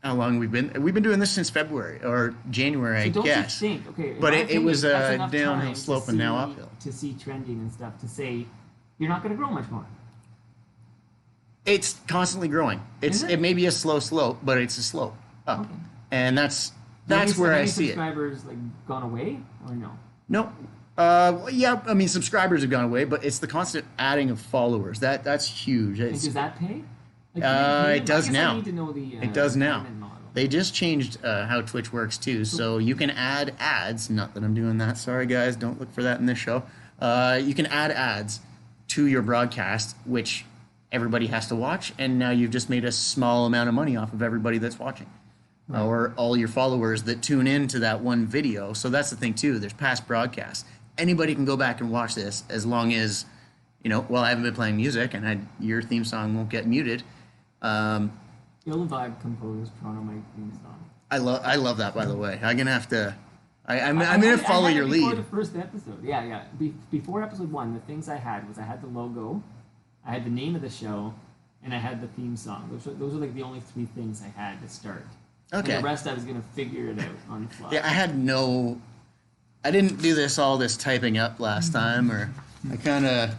how long we've been doing this since February or January, I guess. You think, okay, but it was a downhill slope and now uphill. To see trending and stuff, to say you're not going to grow much more. It's constantly growing. It may be a slow slope, but it's a slope up, okay. And that's where I see it. Subscribers like gone away or no? No. Yeah, I mean, subscribers have gone away, but it's the constant adding of followers. That's huge. And does that pay? It does now. I need to know it does now. They just changed how Twitch works, too. So you can add ads. Not that I'm doing that. Sorry, guys. Don't look for that in this show. You can add ads to your broadcast, which everybody has to watch. And now you've just made a small amount of money off of everybody that's watching. Right. Or all your followers that tune in to that one video. So that's the thing, too. There's past broadcasts. anybody can go back and watch this as long as, well, I haven't been playing music and your theme song won't get muted. Ill and Vibe composed Toronto Mike theme song. I love that, by the way. I'm gonna have to. I'm gonna follow your lead. Before the first episode, yeah. Before episode 1, the things I had the logo, I had the name of the show, and I had the theme song. Those are like the only 3 things I had to start. Okay. And the rest I was gonna figure it out on the fly. Yeah, I didn't do this typing up last time, or I kind of.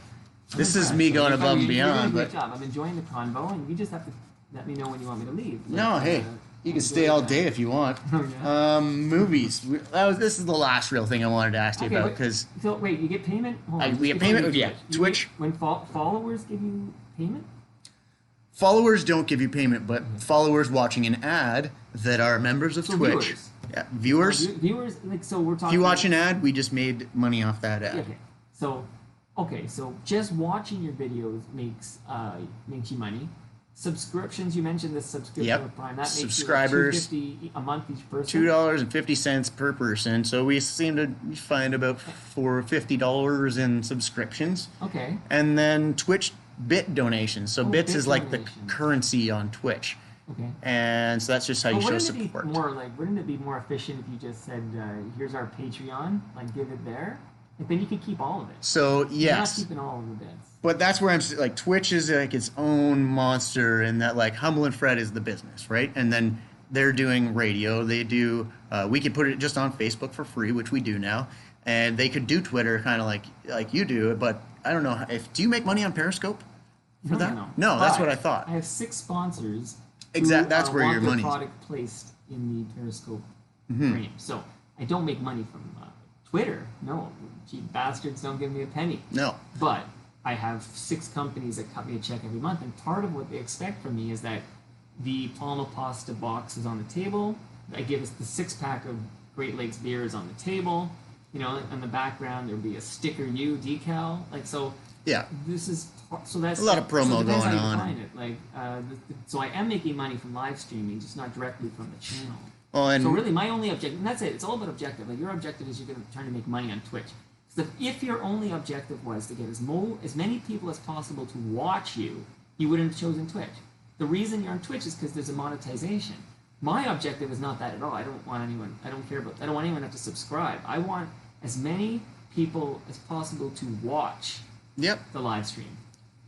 This is me going above and beyond. You're doing a great job. I'm enjoying the convo, and you just have to let me know when you want me to leave. No, hey. You can stay all day if you want. Oh, yeah. Movies. This is the last real thing I wanted to ask you about because. So wait, you get payment? Hold on, we get payment. Yeah, Twitch. When followers give you payment? Followers don't give you payment, but followers watching an ad that are members of Twitch. Viewers. Yeah, viewers. Viewers, like, so we're talking. If you watch an ad, we just made money off that ad. Okay, so just watching your videos makes you money. Subscriptions, you mentioned the subscription with Prime. That makes subscribers, you like $2.50 a month each person. $2.50 per person. So we seem to find about $50 in subscriptions. Okay. And then Twitch bit donations. So bits is like donations. the currency on Twitch. Okay. And so that's just how you show support. Wouldn't it be more efficient if you just said, here's our Patreon, like give it there? Like, then you could keep all of it. So, yes. You're not keeping all of the bits. But that's where I'm like, Twitch is like its own monster, and that like Humble and Fred is the business, right? And then they're doing radio. They do. We could put it just on Facebook for free, which we do now, and they could do Twitter kind of like you do. But I don't know do you make money on Periscope for that? No, that's what I thought. I have 6 sponsors. Exactly. That's where your money. Product placed in the Periscope frame. So I don't make money from Twitter. No, cheap bastards don't give me a penny. No. But I have 6 companies that cut me a check every month, and part of what they expect from me is that the Palma Pasta box is on the table. I give us the 6-pack of Great Lakes beers on the table. In the background there'll be a Sticker You decal. Like, so. Yeah. This is so that's a lot of promo going how you on. define it. Like, so I am making money from live streaming, just not directly from the channel. Well, and so really, my only objective, and that's it. It's all about objective. Like, your objective is you're trying to make money on Twitch. So if your only objective was to get as many people as possible to watch you, you wouldn't have chosen Twitch. The reason you're on Twitch is because there's a monetization. My objective is not that at all. I don't want anyone to have to subscribe. I want as many people as possible to watch the live stream.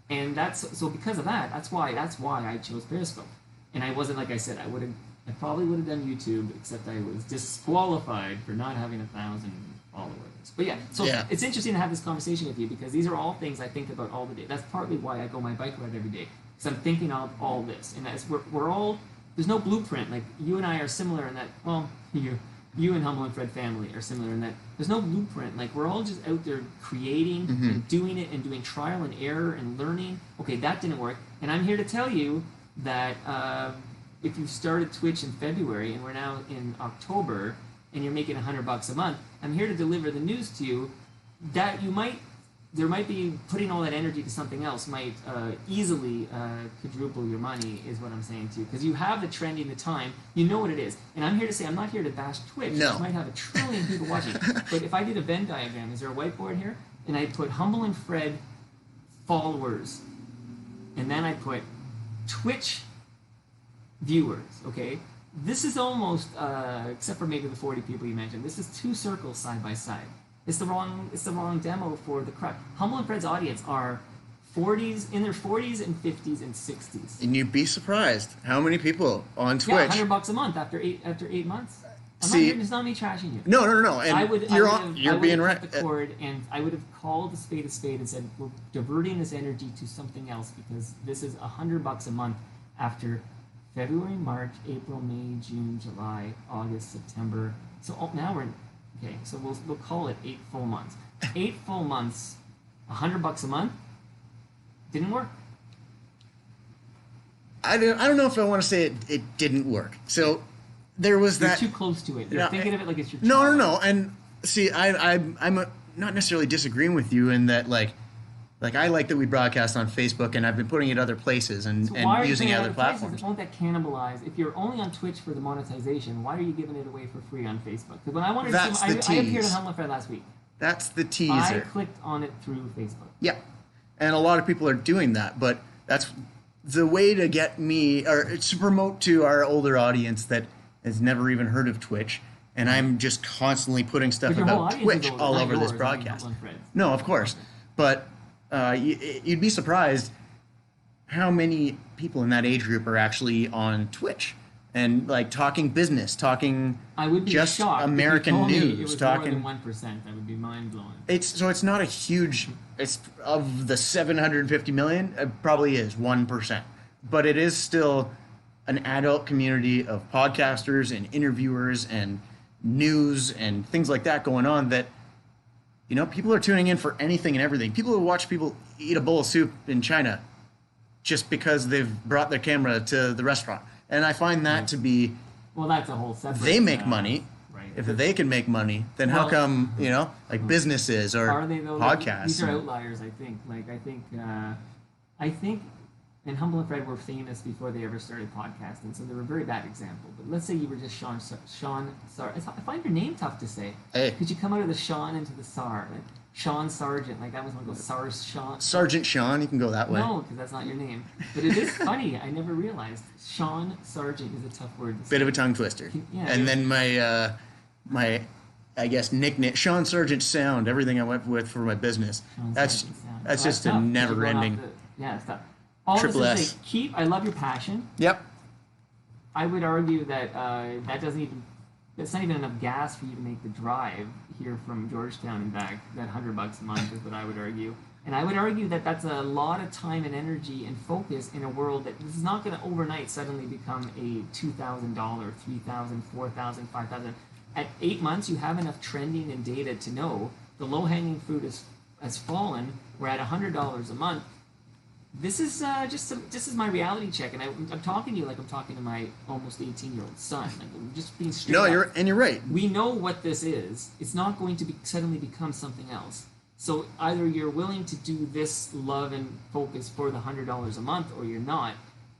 And so because of that, that's why I chose Periscope. And I wasn't, like I said, I probably would have done YouTube, except I was disqualified for not having 1,000 followers. But it's interesting to have this conversation with you, because these are all things I think about all the day. That's partly why I go my bike ride every day, because I'm thinking of all this. And as we're all, there's no blueprint. Like, you and I are similar in that, well, you and Humble and Fred family are similar in that there's no blueprint. Like, we're all just out there creating and doing it and doing trial and error and learning. Okay, that didn't work. And I'm here to tell you that if you started Twitch in February and we're now in October and you're making $100 a month, I'm here to deliver the news to you that there might be putting all that energy to something else might easily quadruple your money, is what I'm saying to you. Because you have the trending, the time, you know what it is. And I'm here to say, I'm not here to bash Twitch. No. Which might have 1 trillion people watching. But if I did a Venn diagram, is there a whiteboard here? And I put Humble and Fred followers, and then I put Twitch viewers, okay? This is almost, except for maybe the 40 people you mentioned, this is 2 circles side by side. It's the wrong demo for the crowd. Humble and Fred's audience are in their 40s and 50s and 60s. And you'd be surprised how many people on Twitch. Yeah, $100 a month after 8 months. It's not me trashing you. No. And you're being right. The cord, and I would have called a spade and said, we're diverting this energy to something else, because this is $100 a month after February, March, April, May, June, July, August, September. So now we're in. Okay, so we'll call it 8 full months. 8 full months, $100 a month, didn't work. I don't know if I want to say it didn't work. So there was You're that. too close to it. You're thinking of it like it's your No. child. And see, I'm not necessarily disagreeing with you in that, like I like that we broadcast on Facebook, and I've been putting it other places and using other platforms. Won't that cannibalize? If you're only on Twitch for the monetization, why are you giving it away for free on Facebook? Because when I wanted That's to, the I appeared tease. on Humble and Fred last week. That's the I teaser. clicked on it through Facebook. Yeah. And a lot of people are doing that, but that's the way to get me, or to promote to our older audience that has never even heard of Twitch. And I'm just constantly putting stuff But your whole about audience Twitch is older, all not over this yours, broadcast. not Fred's. No, of course. But you'd be surprised how many people in that age group are actually on Twitch and like talking business, talking I would be just shocked if you American told me news, it was talking. more than 1%. That would be mind blowing. It's not a huge. It's of the 750 million. It probably is 1%, but it is still an adult community of podcasters and interviewers and news and things like that going on. That people are tuning in for anything and everything. People will watch people eat a bowl of soup in China just because they've brought their camera to the restaurant, and I find that to be. Well, that's a whole separate. They make money. Right. If they can make money, then how Well, come like businesses or Are they though? podcasts? These are outliers, I think. I think, and Humble and Fred were famous before they ever started podcasting, so they're a very bad example. But let's say you were just Sean. I find your name tough to say. Hey. Could you come out of the Sean into the Sar? Like Sean Sargent, like that was one of those Sars Sean. Sergeant Sean, you can go that way. No, because that's not your name. But it is funny. I never realized Sean Sargent is a tough word to say. Bit of a tongue twister. Yeah, and then my I guess nickname Sean Sargent Sound. Everything I went with for my business. Sean That's Sargent sound. that's Well, just tough, a 'cause you're never going off ending. Yeah, it's tough. All Triple this is S. to say, I love your passion. Yep. I would argue that that's not even enough gas for you to make the drive here from Georgetown and back. That $100 a month is what I would argue. And I would argue that that's a lot of time and energy and focus in a world that this is not going to overnight suddenly become a $2,000, $3,000, $4,000, $5,000. At 8 months, you have enough trending and data to know the low-hanging fruit has fallen. We're at $100 a month. This is this is my reality check, and I'm talking to you like I'm talking to my almost 18-year-old son. Like I'm just being straight No, up. you're right. We know what this is. It's not going to suddenly become something else. So either you're willing to do this love and focus for the $100 a month, or you're not.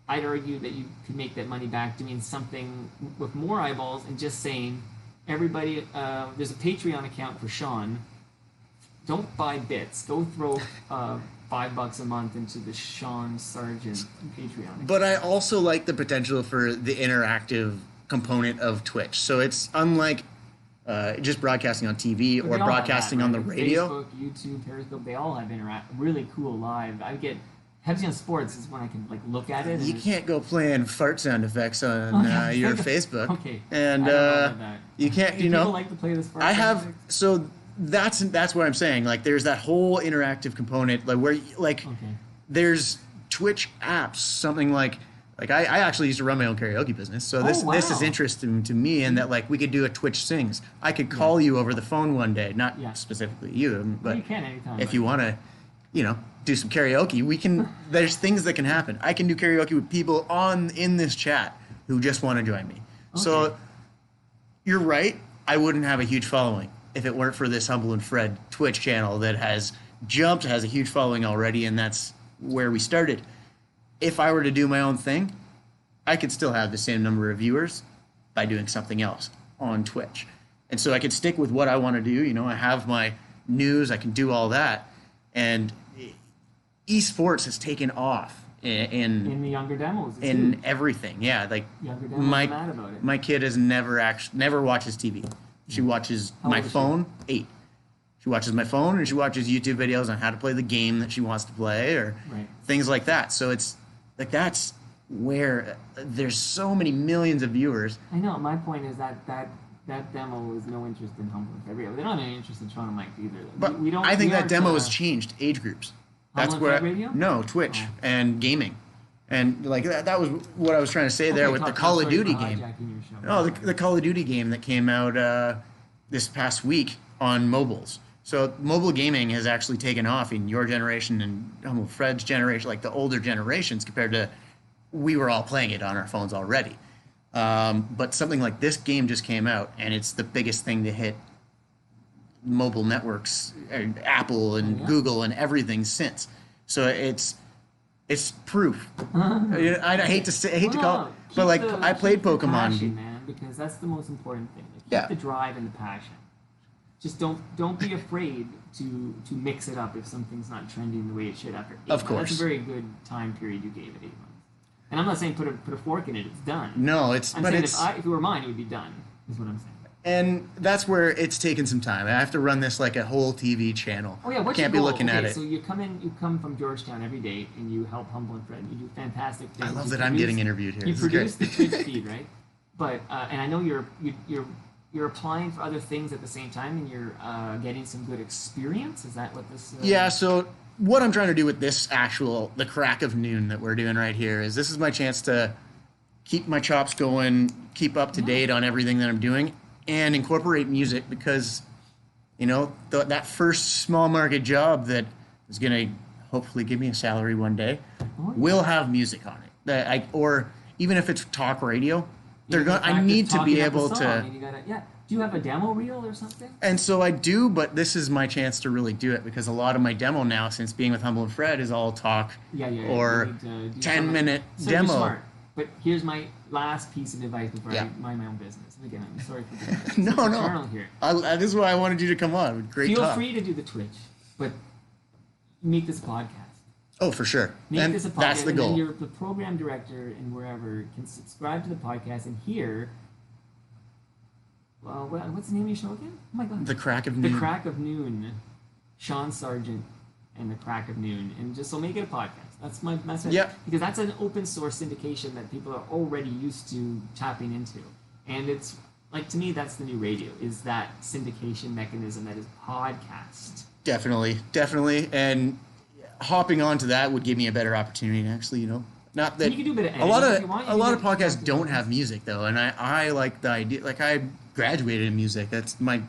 I'd argue that you could make that money back doing something with more eyeballs and just saying, everybody, there's a Patreon account for Sean. Don't buy bits. Go throw $5 a month into the Sean Sargent Patreon account. But I also like the potential for the interactive component of Twitch. So it's unlike just broadcasting on TV But or they all have broadcasting that, on the right? radio. Facebook, YouTube, Periscope, they all have really cool live. I get Pepsi on Sports is when I can like look at it. You And can't go playing fart sound effects on Oh, yeah. your Facebook. Okay. And I don't know about that. you can't, Do you people know. like to play this I have so that's what I'm saying. Like there's that whole interactive component, like where like Okay. there's Twitch apps, something like I actually used to run my own karaoke business, so this Oh, this is wow. interesting to me in that like we could do a Twitch sings. I could call you over the phone one day, not Yeah. specifically you, but you can anytime. if but- you want to, do some karaoke, we can. There's things that can happen. I can do karaoke with people in this chat who just want to join me. So Okay. you're right. I wouldn't have a huge following if it weren't for this Humble and Fred Twitch channel that has a huge following already, and that's where we started. If I were to do my own thing, I could still have the same number of viewers by doing something else on Twitch. And so I could stick with what I want to do. I have my news, I can do all that. And esports has taken off in the younger demos. in too. everything. Yeah, like Younger demos my are mad about it. my kid has never watches TV. She watches How my old is she? phone, 8. She watches my phone and she watches YouTube videos on how to play the game that she wants to play or Right. things like that. So it's like that's where there's so many millions of viewers. I know. My point is that demo is no interest in Humble and Fred Radio. They don't have any interest in Sean and Mike either. But we don't. I think we that demo aren't, has changed age groups. Humble That's and where Fred Radio? no Twitch Oh. and gaming, and like that was what I was trying to say there Okay, with the talk- Call of sorry Duty for game. hijacking your show. Oh, the Call of Duty game that came out this past week on mobiles. So mobile gaming has actually taken off in your generation and Humble Fred's generation, like the older generations, compared to we were all playing it on our phones already. But something like this game just came out, and it's the biggest thing to hit mobile networks, Apple and Yeah. Google and everything since. So it's proof. I hate to call it, but like I played keep the Pokemon. passion, man, because that's the most important thing. Like, keep Yeah. the drive and the passion. just don't be afraid to mix it up if something's not trending the way it should after 8 Of months. course. That's a very good time period you gave it, 8 months. And I'm not saying put a fork in it; it's done. No, I'm saying it's if it were mine, it would be done. Is what I'm saying. and that's where it's taken some time. I have to run this like a whole TV channel. Oh yeah, what's Can't your be goal? looking okay, at it. So you come from Georgetown every day, and you help Humble and Fred. You do fantastic things. I love You that I'm produce- getting interviewed here. You This is produce the great. Twitch feed, right? But and I know you're applying for other things at the same time, and you're getting some good experience. Is that what this? Yeah, so what I'm trying to do with the crack of noon that we're doing right here is this is my chance to keep my chops going, keep up to date on everything that I'm doing, and incorporate music because, that first small market job that is going to hopefully give me a salary one day will have music on it. Or even if it's talk radio, I need to be able to. Do you have a demo reel or something? And so I do, but this is my chance to really do it because a lot of my demo now, since being with Humble and Fred, is all talk or You need to do 10-minute so you're demo. smart. But here's my last piece of advice before Yeah. I mind my own business. And again, I'm sorry for being No. eternal here. This is why I wanted you to come on. Great Feel talk. free to do the Twitch, but make this a podcast. Oh, for sure. Make And this a podcast. that's the and then goal. the program director and wherever can subscribe to the podcast and hear. Well, what's the name of your show again? Oh my god. The Crack of Noon. The Crack of Noon. Sean Sargent and the Crack of Noon, and just so make it a podcast. That's my message. Yep. Because that's an open source syndication that people are already used to tapping into, and it's like to me that's the new radio is that syndication mechanism that is podcast. Definitely. And hopping onto that would give me a better opportunity to actually, not that You can do a bit of a lot editing of if you want. You a can lot do of podcasts it. don't have music though, and I like the idea. Like I graduated in music. That's my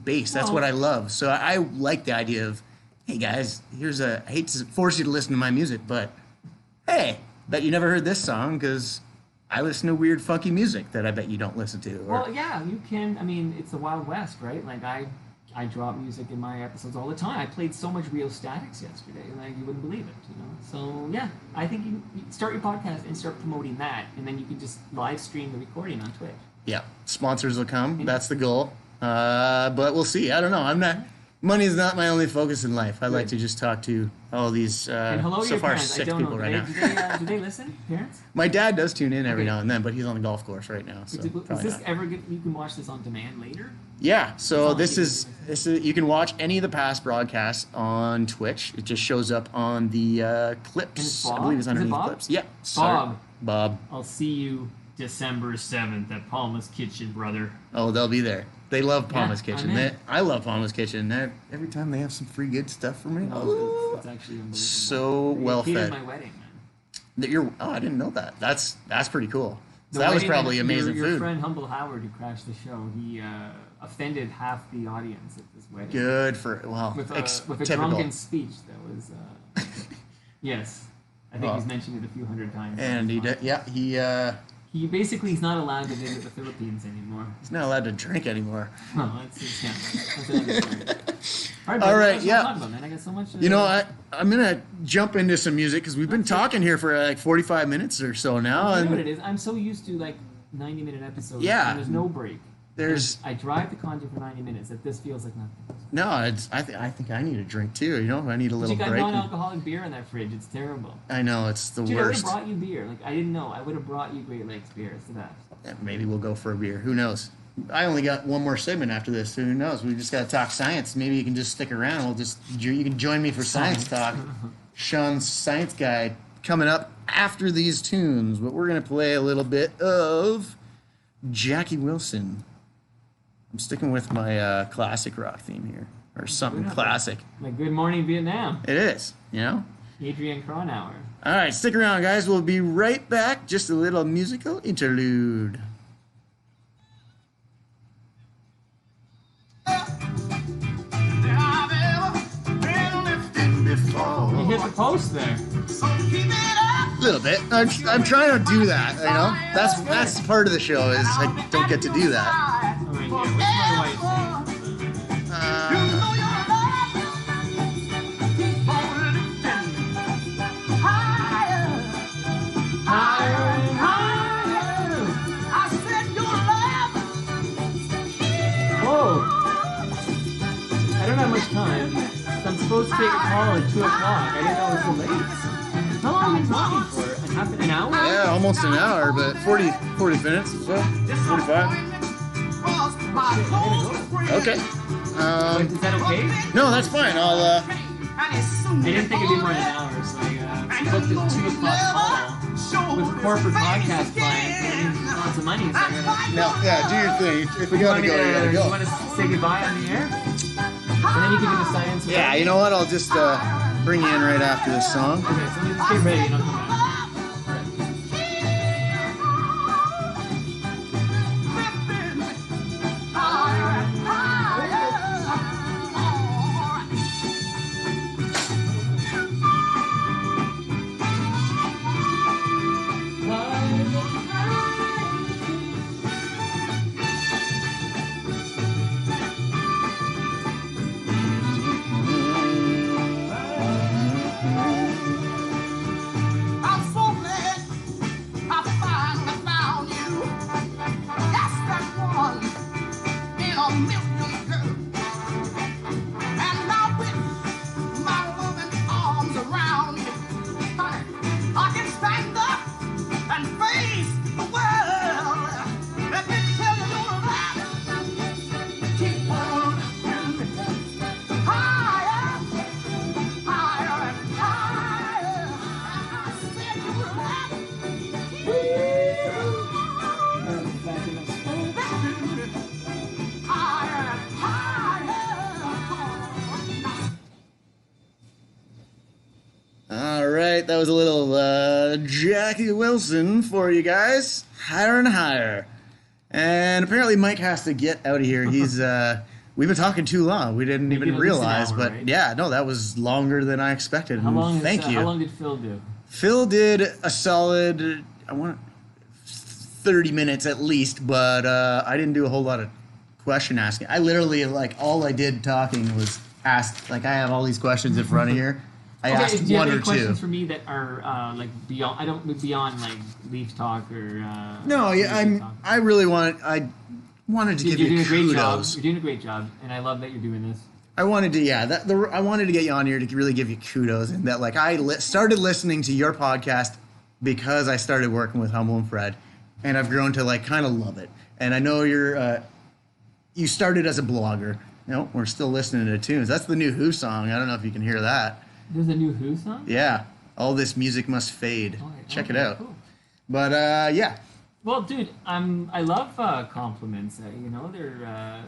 base. That's Well- what I love. So I like the idea of, hey guys, I hate to force you to listen to my music, but hey, bet you never heard this song because I listen to weird, funky music that I bet you don't listen to. Or, Well, yeah, you can. I mean, it's the Wild West, right? Like I drop music in my episodes all the time. I played so much Real Statics yesterday, like you wouldn't believe it, So yeah, I think you start your podcast and start promoting that, and then you can just live stream the recording on Twitch. yeah, sponsors will come. That's the goal. But we'll see. I don't know. Money is not my only focus in life. I like to just talk to all these And hello to so your far parents. I 6 don't people know. right now. Do they listen, parents? My dad does tune in every Okay. now and then, but he's on the golf course right now. So Is probably this not. ever good? You can watch this on demand later. Yeah, so It's on this is you can watch any of the past broadcasts on Twitch. It just shows up on the And it's clips. Bob? I believe it's Is it underneath Bob? clips. Yeah, Bob. I'll see you December 7th at Palma's Kitchen, brother. Oh, they'll be there. They love Palma's I'm Kitchen. in. I love Palma's Kitchen. Every time they have some free good stuff for me. No, it's actually unbelievable. So They well catered fed. my wedding, man. I didn't know that. That's pretty cool. So The that was wedding probably that amazing your food. friend Humble Howard, who crashed the show, he offended half the audience at this wedding Good for with a typical. drunken speech that was. Yes, I think Well, he's mentioned it a few hundred times. And He basically he's not allowed to visit the Philippines anymore. he's not allowed to drink anymore. No, that's another story. All All right, what yeah. Talk about, man. I got so much. I'm gonna jump into some music because we've been talking here for like 45 minutes or so now, You know what and it is? I'm so used to like 90-minute episodes. Yeah. And there's no break. there's And I drive to Conjure for 90 minutes. That this feels like nothing. no. I think I need a drink too. I need a But little you got break. non-alcoholic beer in that fridge. It's terrible. I know it's the Dude, I would worst. have brought you beer. Like I didn't know. I would have brought you Great Lakes beer. It's the best. Yeah, maybe we'll go for a beer. Who knows? I only got one more segment after this. So who knows? We just got to talk science. Maybe you can just stick around. You can join me for science talk. Sean's science guy coming up after these tunes. But we're gonna play a little bit of Jackie Wilson. I'm sticking with my classic rock theme here, or something enough. classic. Like Good Morning Vietnam. It is, Adrian Cronauer. All right, stick around, guys. We'll be right back. Just a little musical interlude. You hit the post there. A little bit. I'm trying to do that. That's part of the show is I don't get to do that. All right, here. What's my wife saying? Whoa. supposed to take a call at 2 o'clock. I didn't know it was so late. How long have you been talking for? Half an hour? Yeah, almost an hour, but 40 minutes or so. 45. Okay. Is that okay? No, that's fine. I'll, I didn't think it'd be more than an hour, so I booked a 2 o'clock call with corporate podcast clients. That means lots of money, so I gotta... no, yeah, do your thing. If we gotta go, you gotta You go. want to say goodbye on the air? And then you can do the silence. Yeah, you know what? I'll just bring you in right after this song. Okay, so let's get ready and I'll come back. That was a little Jackie Wilson for you guys. Higher and higher. And apparently Mike has to get out of here. He's we've been talking too long. We didn't even realize, but right? Yeah, no, that was longer than I expected. How long? Thank you. How long did Phil do? Phil did a solid 30 minutes at least, but I didn't do a whole lot of question asking. I literally all I did talking was ask. Like I have all these questions in front of here. I asked do you one have or any questions two. for me that are like beyond? I don't beyond like Leaf Talk or. No, yeah, I really wanted to give you kudos. You're doing a great job, and I love that you're doing this. I wanted to, I wanted to get you on here to really give you kudos, and that started listening to your podcast because I started working with Humble and Fred, and I've grown to kind of love it. And I know you started as a blogger. No, we're still listening to tunes. That's the new Who song. I don't know if you can hear that. There's a new Who song? Yeah. All This Music Must Fade. Check it out. Cool. But, yeah. Well, dude, I love compliments. They're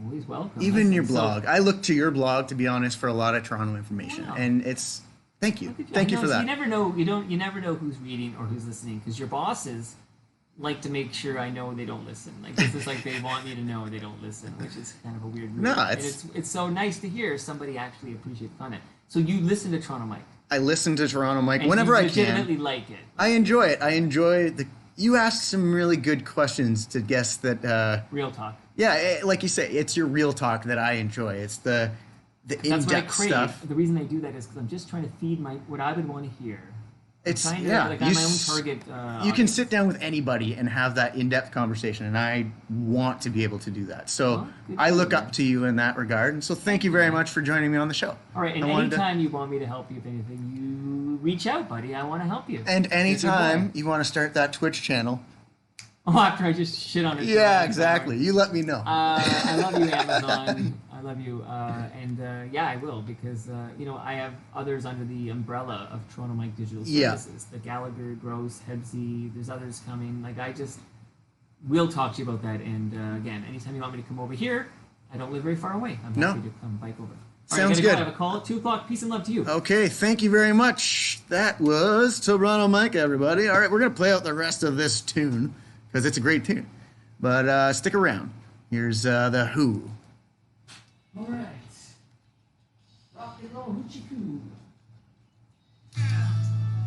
always welcome. Even your blog. I look to your blog, to be honest, for a lot of Toronto information. Wow. And it's... Thank you. Thank you for that. You never know. You never know who's reading or who's listening, because your bosses like to make sure I know they don't listen. Like this is like they want me to know they don't listen, which is kind of a weird move. No, it's so nice to hear somebody actually appreciate the content. So you listen to Toronto Mike. I listen to Toronto Mike and whenever I can. You legitimately like it. I enjoy it. I enjoy you asked some really good questions to guests that... Real talk. Yeah, like you say, it's your real talk that I enjoy. It's the in-depth stuff. The reason I do that is because I'm just trying to feed what I would want to hear. It's I'm yeah. I'm my own target. You can sit down with anybody and have that in-depth conversation, and I want to be able to do that. So I look up to you in that regard. And so thank you very much for joining me on the show. All right, and anytime you want me to help you with anything, you reach out, buddy. I want to help you. And anytime you want to start that Twitch channel. Oh, after I just shit on it. Yeah, exactly. You let me know. I love you, Amazon. I love you, and yeah, I will, because I have others under the umbrella of Toronto Mike Digital Services. The Gallagher, Gross, Hebsy. There's others coming. I just will talk to you about that. And again, anytime you want me to come over here, I don't live very far away. I'm happy to come bike over. Sounds good. I have a call at 2 o'clock. Peace and love to you. Okay, thank you very much. That was Toronto Mike, everybody. All right, we're gonna play out the rest of this tune because it's a great tune. But stick around. Here's the Who. All right. Rock and roll, hoochie coo.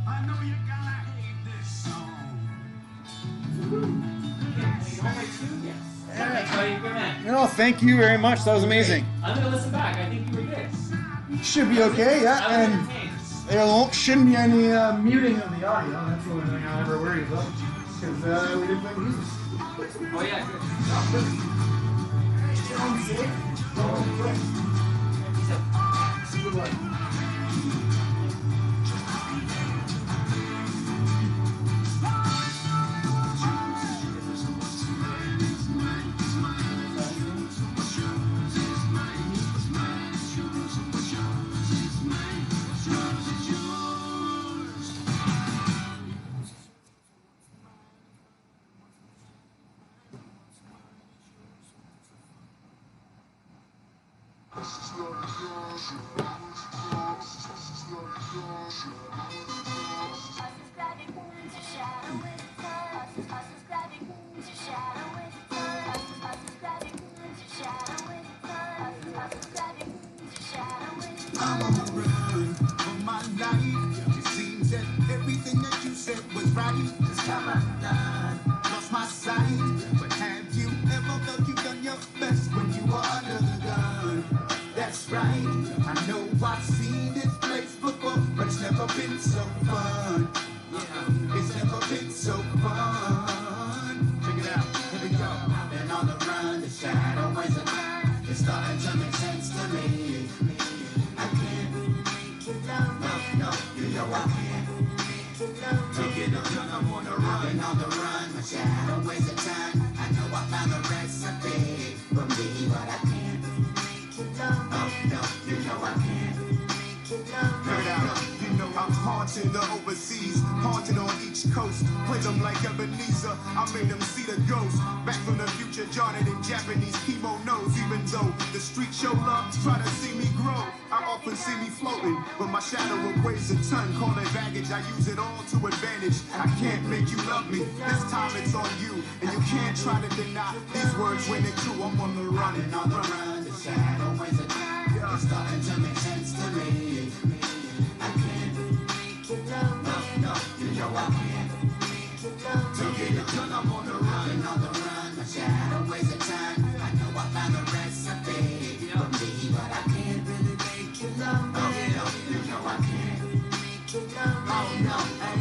I know you're gonna hate this song. No, thank you very much. That was amazing. I'm gonna listen back. I think you were good. Should be okay, yeah. And there shouldn't be any muting of the audio. That's the only thing I ever worry about. Because we didn't play music. Oh, yeah, good. I'm on the run for my life. It seems that everything that you said was right. Just come undone, lost my sight. But have you ever felt you've done your best when you were under the gun? That's right. I know I've seen this place before, but it's never been so fun. It's never been so fun. Check it out. Here we go. I've been on the run. The shadow is a gun. It's starting to make sense to me. I can't make it down. No, you know I can't make it down. To get it done, I'm on the run. I've been on the run. My shadow is a ton. I know I found the recipe for me, but I can't make it down. No, you know I can't make it down. Heard out. You know I'm haunted the overseas, haunted on each coast. Play them like Ebenezer. I made them see the ghost. Back from the future, jarred in Japanese kimonos. Even though the street show love, try to see me grow. I often see me floating, but my shadow weighs a ton. Call it baggage, I use it all to advantage. I can't make you love me. This time it's on you, and you can't try to deny these words when they're true. I'm on the run. And on the run, the shadow weighs a ton. It's starting to make sense to me. I can't make it down. No, you know I can't make it down. To get it done, I'm on the run. And on the run, my shadow weighs a ton. I know I found the recipe for me, but I can't really make it down. You know I can't make it down. Oh no, hey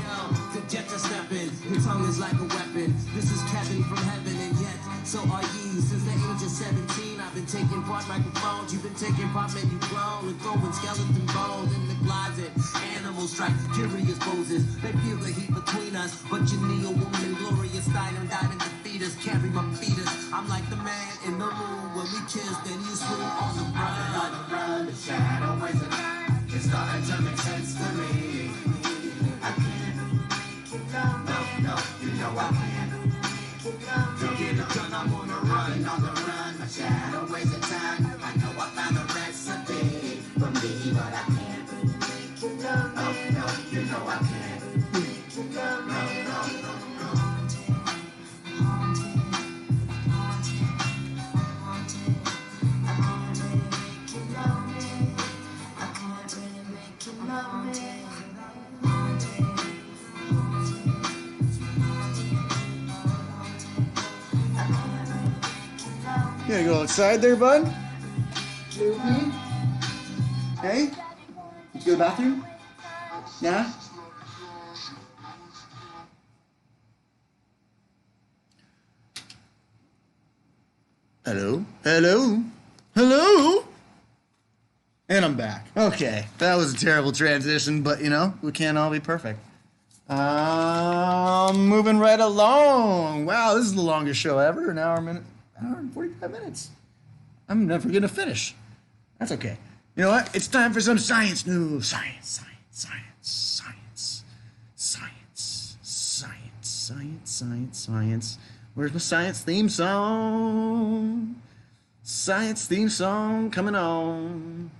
the jet to step in. Your tongue is like a weapon. This is Kevin from heaven, and yet so are ye. Since the age of 17, I've been taking part microphones. You've been taking part, man, you grown and throwing skeleton bones in the closet. Animals strike curious poses. They feel the heat between us, but you need a woman, glorious Steiner died in the fetus. Carry my fetus. I'm like the man in the room when we kiss, then you swoon on the run. On the run, the shadow weighs a ton. It's starting to make sense to me. I can't make it down. No, you know I can't make it down. To get it done, I'm on the run. And on the run, my shadow weighs a ton. I know I found the recipe for me, but I can't make it down. No, you know I can't make it down. No. You gotta go outside there, bud? Hey? You go to the bathroom? Yeah? Hello? Hello? Hello? And I'm back. Okay, that was a terrible transition, but you know, we can't all be perfect. Moving right along. Wow, this is the longest show ever. An hour and 45 minutes. I'm never gonna finish. That's okay. You know what? It's time for some science news. Science. Where's my science theme song? Science theme song coming on.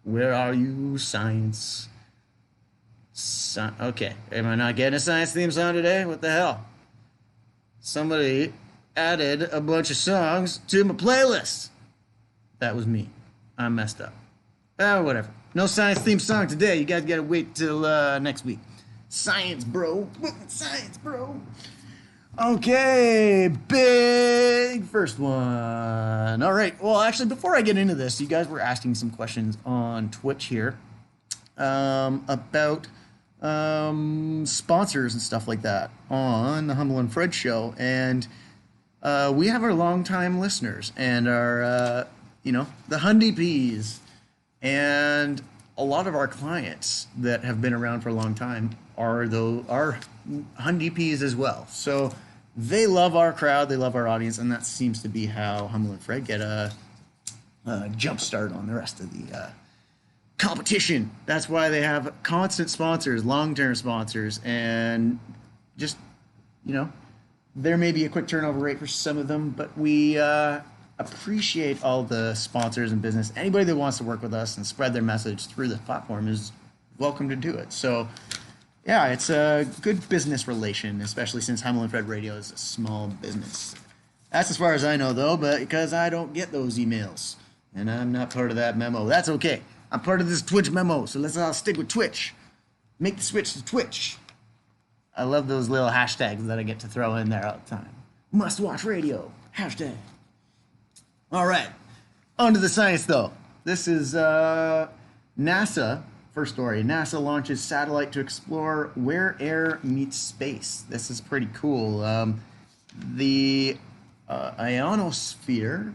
Where are you, science? Okay, am I not getting a science theme song today? What the hell? Somebody added a bunch of songs to my playlist. That was me. I messed up. Whatever. No science theme song today. You guys gotta wait till next week. Science, bro. Science, bro. Okay, big first one. All right. Well, actually, before I get into this, you guys were asking some questions on Twitch here about sponsors and stuff like that on the Humble and Fred show. And we have our longtime listeners and our, the Hundy Peas. And a lot of our clients that have been around for a long time are Hundipees as well. So they love our crowd, they love our audience, and that seems to be how Hummel and Fred get a jump start on the rest of the competition. That's why they have constant sponsors, long-term sponsors, and just, you know, there may be a quick turnover rate for some of them, but we appreciate all the sponsors and business. Anybody that wants to work with us and spread their message through the platform is welcome to do it. So, yeah, it's a good business relation, especially since Hummel and Fred Radio is a small business. That's as far as I know, though, but because I don't get those emails, and I'm not part of that memo. That's okay. I'm part of this Twitch memo, so let's all stick with Twitch. Make the switch to Twitch. I love those little hashtags that I get to throw in there all the time. Must watch radio. Hashtag. All right. On to the science, though. This is NASA. First story. NASA launches satellite to explore where air meets space. This is pretty cool. The ionosphere.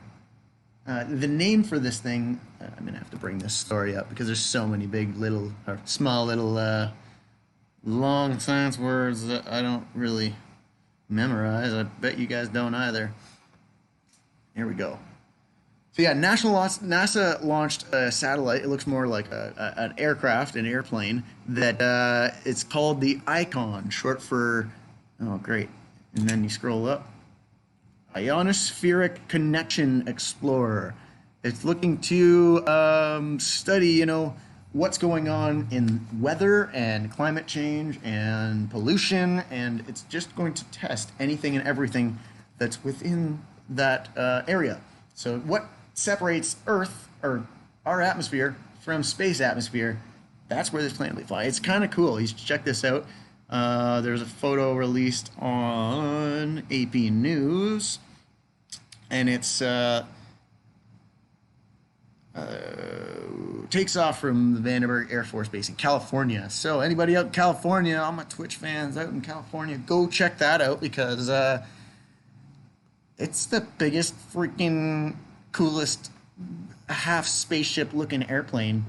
The name for this thing, I'm going to have to bring this story up because there's so many big little, or small little, long science words that I don't really memorize. I bet you guys don't either. Here we go. So yeah, NASA launched a satellite. It looks more like an aircraft, an airplane, that it's called the ICON, short for, oh great, and then you scroll up. Ionospheric Connection Explorer. It's looking to study, you know, what's going on in weather and climate change and pollution, and it's just going to test anything and everything that's within that area. So what separates Earth, or our atmosphere, from space atmosphere, that's where this plane will fly. It's kind of cool. You should check this out. There's a photo released on AP News, and it's takes off from the Vandenberg Air Force Base in California. So anybody out in California, all my Twitch fans out in California, go check that out because it's the biggest freaking coolest half spaceship looking airplane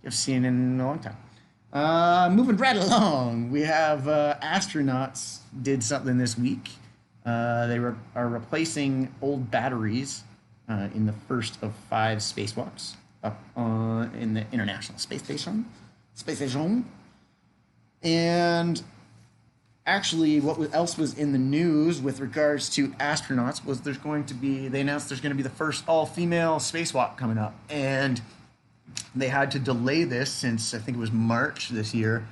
I've seen in a long time. Moving right along, we have astronauts did something this week. They are replacing old batteries in the first of 5 spacewalks up in the International Space Station. And actually, what else was in the news with regards to astronauts was they announced there's going to be the first all-female spacewalk coming up. And they had to delay this since I think it was March this year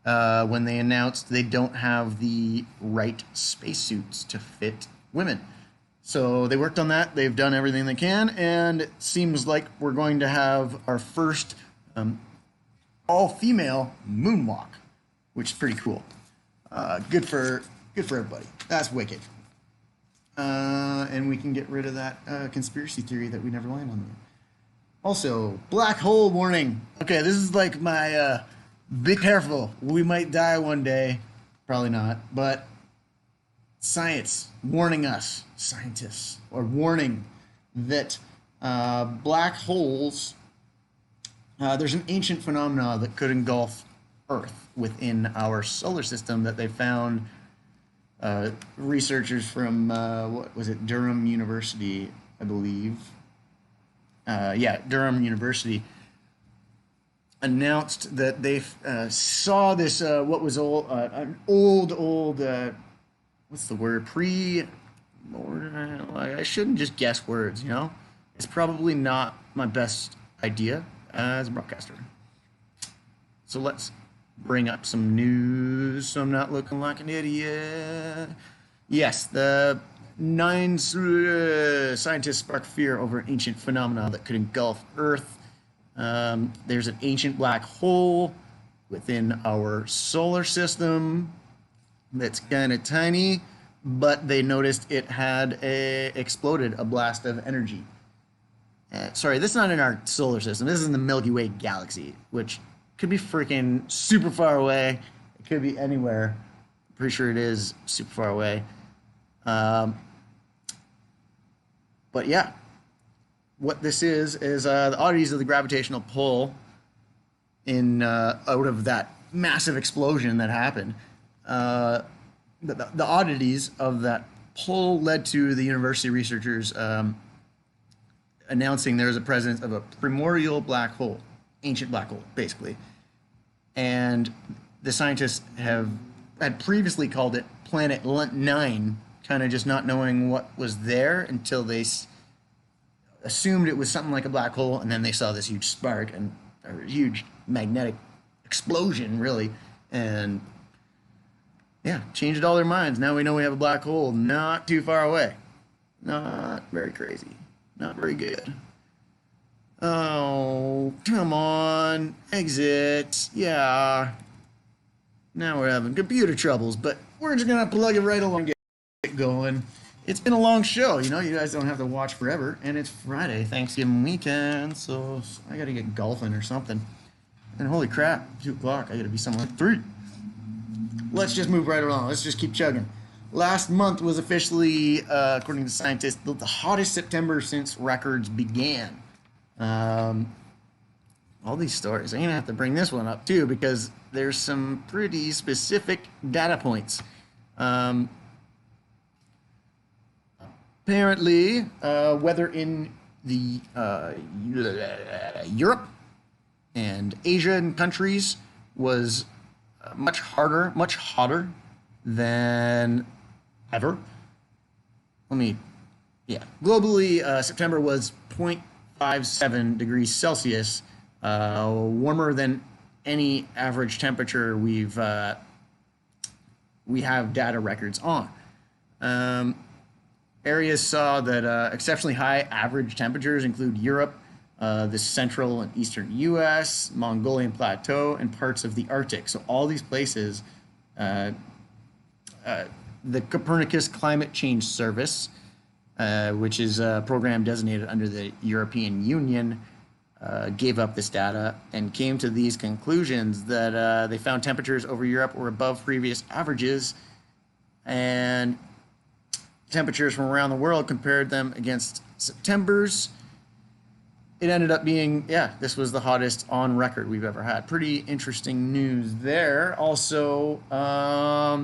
when they announced they don't have the right spacesuits to fit women. So they worked on that. They've done everything they can, and it seems like we're going to have our first all-female moonwalk, which is pretty cool. Good for everybody. That's wicked. And we can get rid of that conspiracy theory that we never land on there. Also, black hole warning. Okay, this is like my be careful. We might die one day. Probably not. But science warning us, scientists are warning that black holes, there's an ancient phenomenon that could engulf Earth within our solar system that they found. Researchers from, what was it, Durham University, I believe. Durham University announced that they saw this, what was an old, what's the word? I shouldn't just guess words, you know? It's probably not my best idea as a broadcaster. So let's bring up some news so I'm not looking like an idiot. Yes, the 9 scientists spark fear over an ancient phenomenon that could engulf Earth. There's an ancient black hole within our solar system that's kind of tiny, but they noticed it had exploded a blast of energy. Sorry, this is not in our solar system. This is in the Milky Way galaxy, which could be freaking super far away. It could be anywhere. I'm pretty sure it is super far away. But yeah, what this is the oddities of the gravitational pull in out of that massive explosion that happened. The oddities of that poll led to the university researchers announcing there was a presence of a primordial black hole, ancient black hole, basically. And the scientists had previously called it Planet 9, kind of just not knowing what was there until they assumed it was something like a black hole, and then they saw this huge spark and a huge magnetic explosion, really, and yeah, changed all their minds. Now we know we have a black hole not too far away. Not very crazy. Not very good. Oh, come on. Exit. Yeah. Now we're having computer troubles, but we're just going to plug it right along and get going. It's been a long show, you know. You guys don't have to watch forever, and it's Friday, Thanksgiving weekend, so I got to get golfing or something. And holy crap, 2 o'clock. I got to be somewhere at 3. Let's just move right along. Let's just keep chugging. Last month was officially, according to scientists, the hottest September since records began. All these stories. I'm going to have to bring this one up, too, because there's some pretty specific data points. Apparently, weather in the Europe and Asian countries was much hotter than ever. Globally, September was 0.57 degrees Celsius, warmer than any average temperature we have data records on. Areas saw that exceptionally high average temperatures include Europe, the central and eastern U.S., Mongolian Plateau, and parts of the Arctic. So all these places, the Copernicus Climate Change Service, which is a program designated under the European Union, gave up this data and came to these conclusions that they found temperatures over Europe were above previous averages, and temperatures from around the world compared them against September's. It ended up being, this was the hottest on record we've ever had. Pretty interesting news there. Also,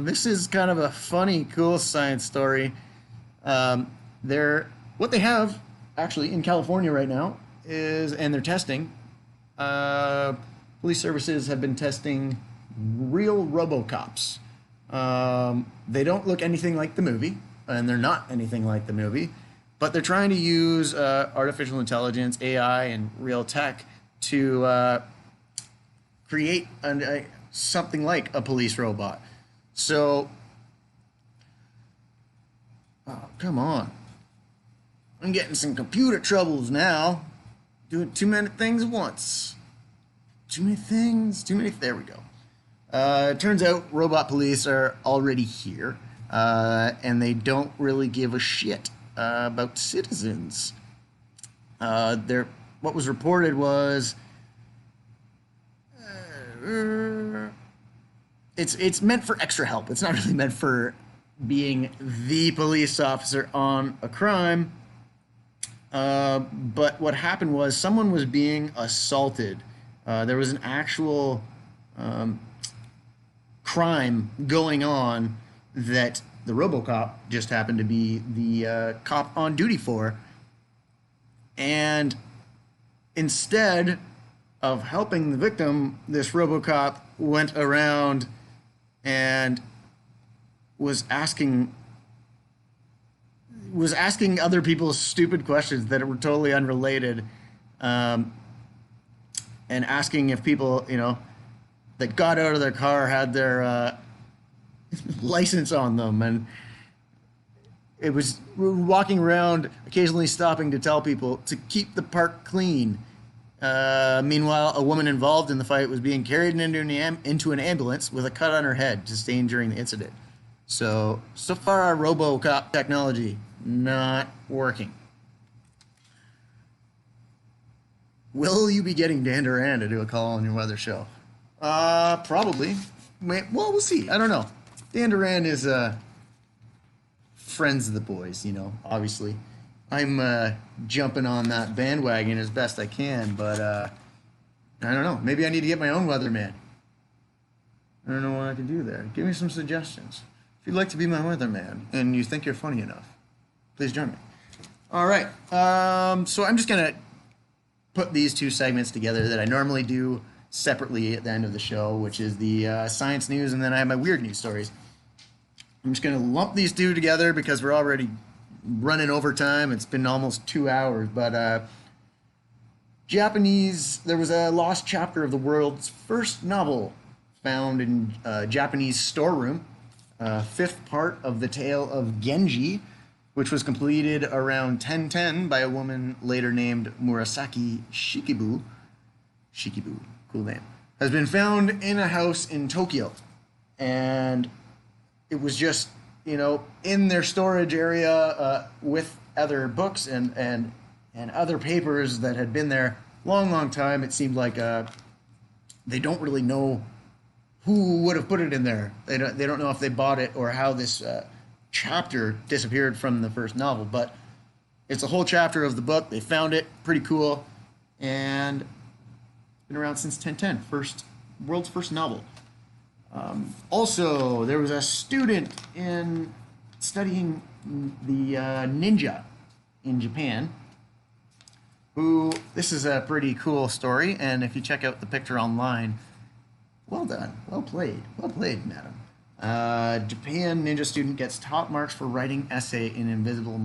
this is kind of a funny, cool science story. What they have actually in California right now is, and they're testing, police services have been testing real RoboCops. They don't look anything like the movie, and they're not anything like the movie, but they're trying to use artificial intelligence, AI, and real tech to create something like a police robot. So, come on. I'm getting some computer troubles now. Doing too many things at once. Too many things. There we go. It turns out robot police are already here, and they don't really give a shit about citizens. What was reported was it's meant for extra help. It's not really meant for being the police officer on a crime. But what happened was someone was being assaulted. There was an actual crime going on that the RoboCop just happened to be the cop on duty for. And instead of helping the victim, this RoboCop went around and was asking other people stupid questions that were totally unrelated, and asking if people, that got out of their car had their license on them, and it was walking around, occasionally stopping to tell people to keep the park clean. Meanwhile, a woman involved in the fight was being carried into an ambulance with a cut on her head, sustained during the incident. So far, our RoboCop technology not working. Will you be getting Dan Duran to do a call on your weather show? Probably. Well, we'll see. I don't know. Dan Duran is friends of the boys, obviously. I'm jumping on that bandwagon as best I can, but I don't know. Maybe I need to get my own weatherman. I don't know what I can do there. Give me some suggestions. If you'd like to be my weatherman and you think you're funny enough, please join me. All right. So I'm just going to put these two segments together that I normally do separately at the end of the show, which is the science news, and then I have my weird news stories. I'm just going to lump these two together because we're already running over time. It's been almost 2 hours, but there was a lost chapter of the world's first novel found in a Japanese storeroom, fifth part of the tale of Genji, which was completed around 1010 by a woman later named Murasaki Shikibu. Shikibu, cool name. Has been found in a house in Tokyo. And it was just, in their storage area with other books and other papers that had been there long time. It seemed like they don't really know who would have put it in there. They don't know if they bought it or how this chapter disappeared from the first novel, but it's a whole chapter of the book. They found it, pretty cool, and it's been around since 1010, world's first novel. Also, there was a student in studying the ninja in Japan who, this is a pretty cool story, and if you check out the picture online, well done, well played, madam. Japan ninja student gets top marks for writing essay in invisible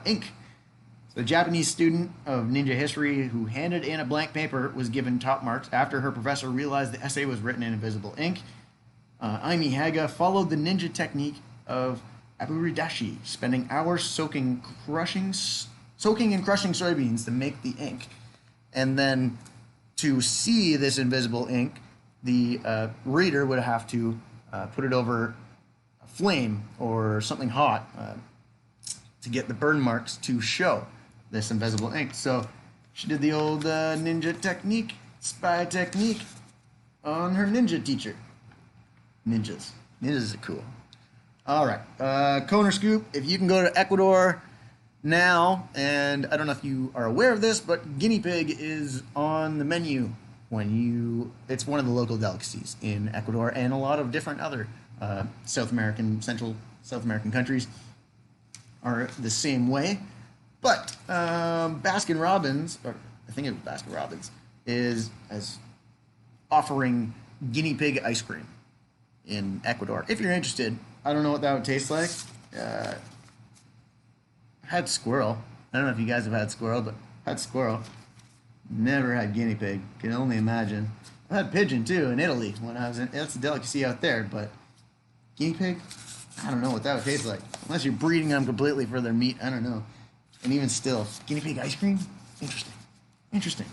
ink. So the Japanese student of ninja history who handed in a blank paper was given top marks after her professor realized the essay was written in invisible ink. Aimi Haga followed the ninja technique of aburidashi, spending hours soaking and crushing soybeans to make the ink. And then to see this invisible ink, the reader would have to put it over a flame or something hot to get the burn marks to show this invisible ink. So she did the old ninja technique, spy technique on her ninja teacher. Ninjas are cool. All right, Corner Scoop, if you can go to Ecuador now, and I don't know if you are aware of this, but guinea pig is on the menu it's one of the local delicacies in Ecuador and a lot of different other Central South American countries are the same way. But Baskin Robbins, or I think it was Baskin Robbins, is offering guinea pig ice cream in Ecuador. If you're interested, I don't know what that would taste like. I had squirrel. I don't know if you guys have had squirrel, but I had squirrel. Never had guinea pig. Can only imagine. I had pigeon too in Italy when I was in. That's a delicacy out there, but guinea pig, I don't know what that would taste like. Unless you're breeding them completely for their meat, I don't know. And even still, guinea pig ice cream, interesting.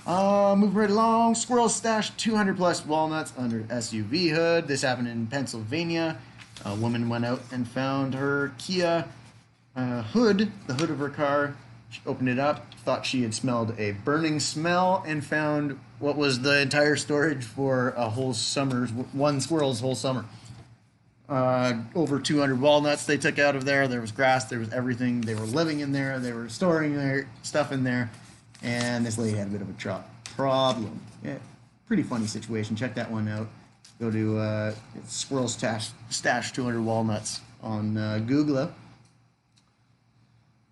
Moving right along. Squirrels stashed 200 plus walnuts under SUV hood. This happened in Pennsylvania. A woman went out and found her Kia hood, the hood of her car. She opened it up, thought she had smelled a burning smell, and found what was the entire storage for a whole one squirrel's whole summer. Over 200 walnuts they took out of there. There was grass, there was everything. They were living in there, they were storing their stuff in there, and this lady had a bit of a problem. Yeah, pretty funny situation. Check that one out. Go to Squirrels Stash 200 Walnuts on Google.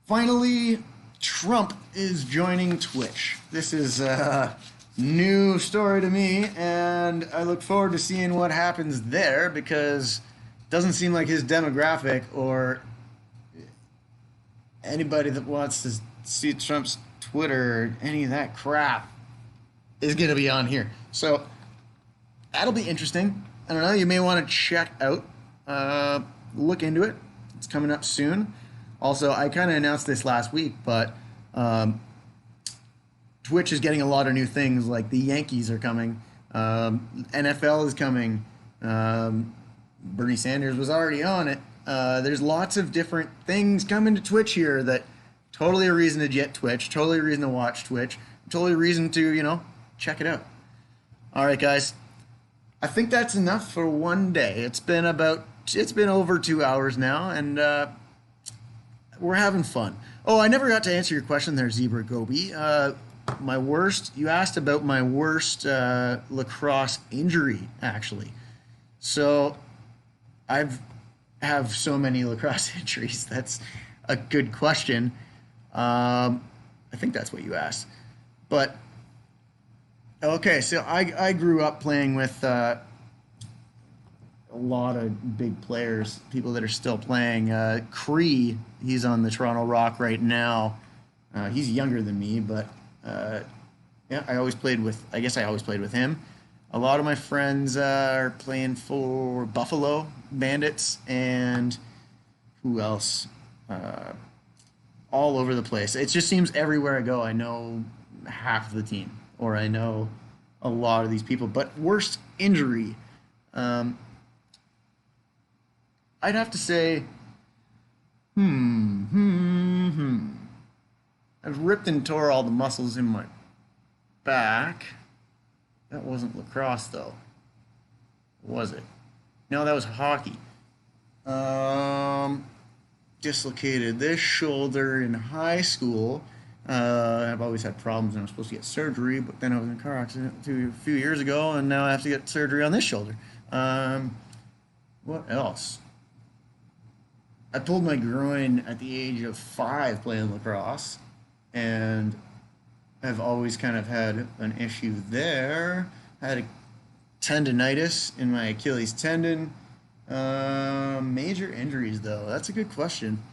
Finally, Trump is joining Twitch. This is a new story to me, and I look forward to seeing what happens there because it doesn't seem like his demographic or anybody that wants to see Trump's Twitter or any of that crap is going to be on here. So that'll be interesting. I don't know. You may want to check out, look into it. It's coming up soon. Also, I kind of announced this last week, but Twitch is getting a lot of new things, like the Yankees are coming, NFL is coming, Bernie Sanders was already on it. There's lots of different things coming to Twitch here that totally a reason to get Twitch, totally a reason to watch Twitch, totally a reason to, check it out. All right, guys. I think that's enough for one day. It's been over 2 hours now, and we're having fun. Oh, I never got to answer your question there, Zebra Gobi. my worst. You asked about my worst lacrosse injury, actually. So, I've have so many lacrosse injuries. That's a good question. I think that's what you asked. But okay, so I grew up playing with a lot of big players, people that are still playing. Cree, he's on the Toronto Rock right now. He's younger than me, but yeah, I always played with. I guess I always played with him. A lot of my friends are playing for Buffalo Bandits, and who else? All over the place. It just seems everywhere I go, I know half of the team, or I know a lot of these people. But worst injury, I'd have to say, I've ripped and tore all the muscles in my back. That wasn't lacrosse, though. Was it? No, that was hockey. Dislocated this shoulder in high school. I've always had problems, and I was supposed to get surgery, but then I was in a car accident a few years ago, and now I have to get surgery on this shoulder. What else? I pulled my groin at the age of 5 playing lacrosse, and I've always kind of had an issue there. I had a tendonitis in my Achilles tendon. Major injuries, though. That's a good question.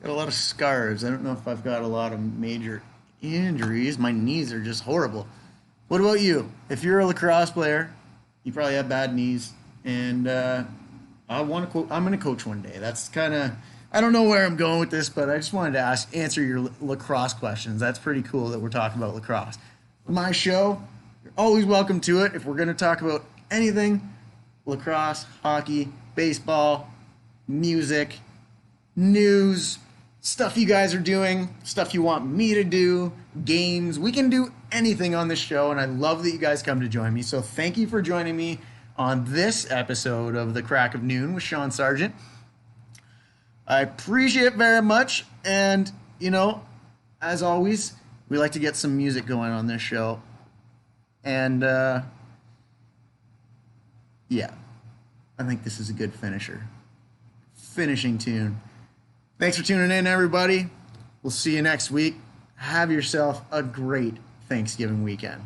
Got a lot of scars. I don't know if I've got a lot of major injuries. My knees are just horrible. What about you? If you're a lacrosse player, you probably have bad knees, and I'm going to coach one day. That's kind of, I don't know where I'm going with this, but I just wanted to answer your lacrosse questions. That's pretty cool that we're talking about lacrosse. My show, you're always welcome to it. If we're going to talk about anything, lacrosse, hockey, baseball, music, news, stuff you guys are doing, stuff you want me to do, games. We can do anything on this show, and I love that you guys come to join me. So thank you for joining me on this episode of The Crack of Noon with Sean Sargent. I appreciate it very much, and, you know, as always, we like to get some music going on this show. And, yeah, I think this is a good finishing tune. Thanks for tuning in, everybody. We'll see you next week. Have yourself a great Thanksgiving weekend.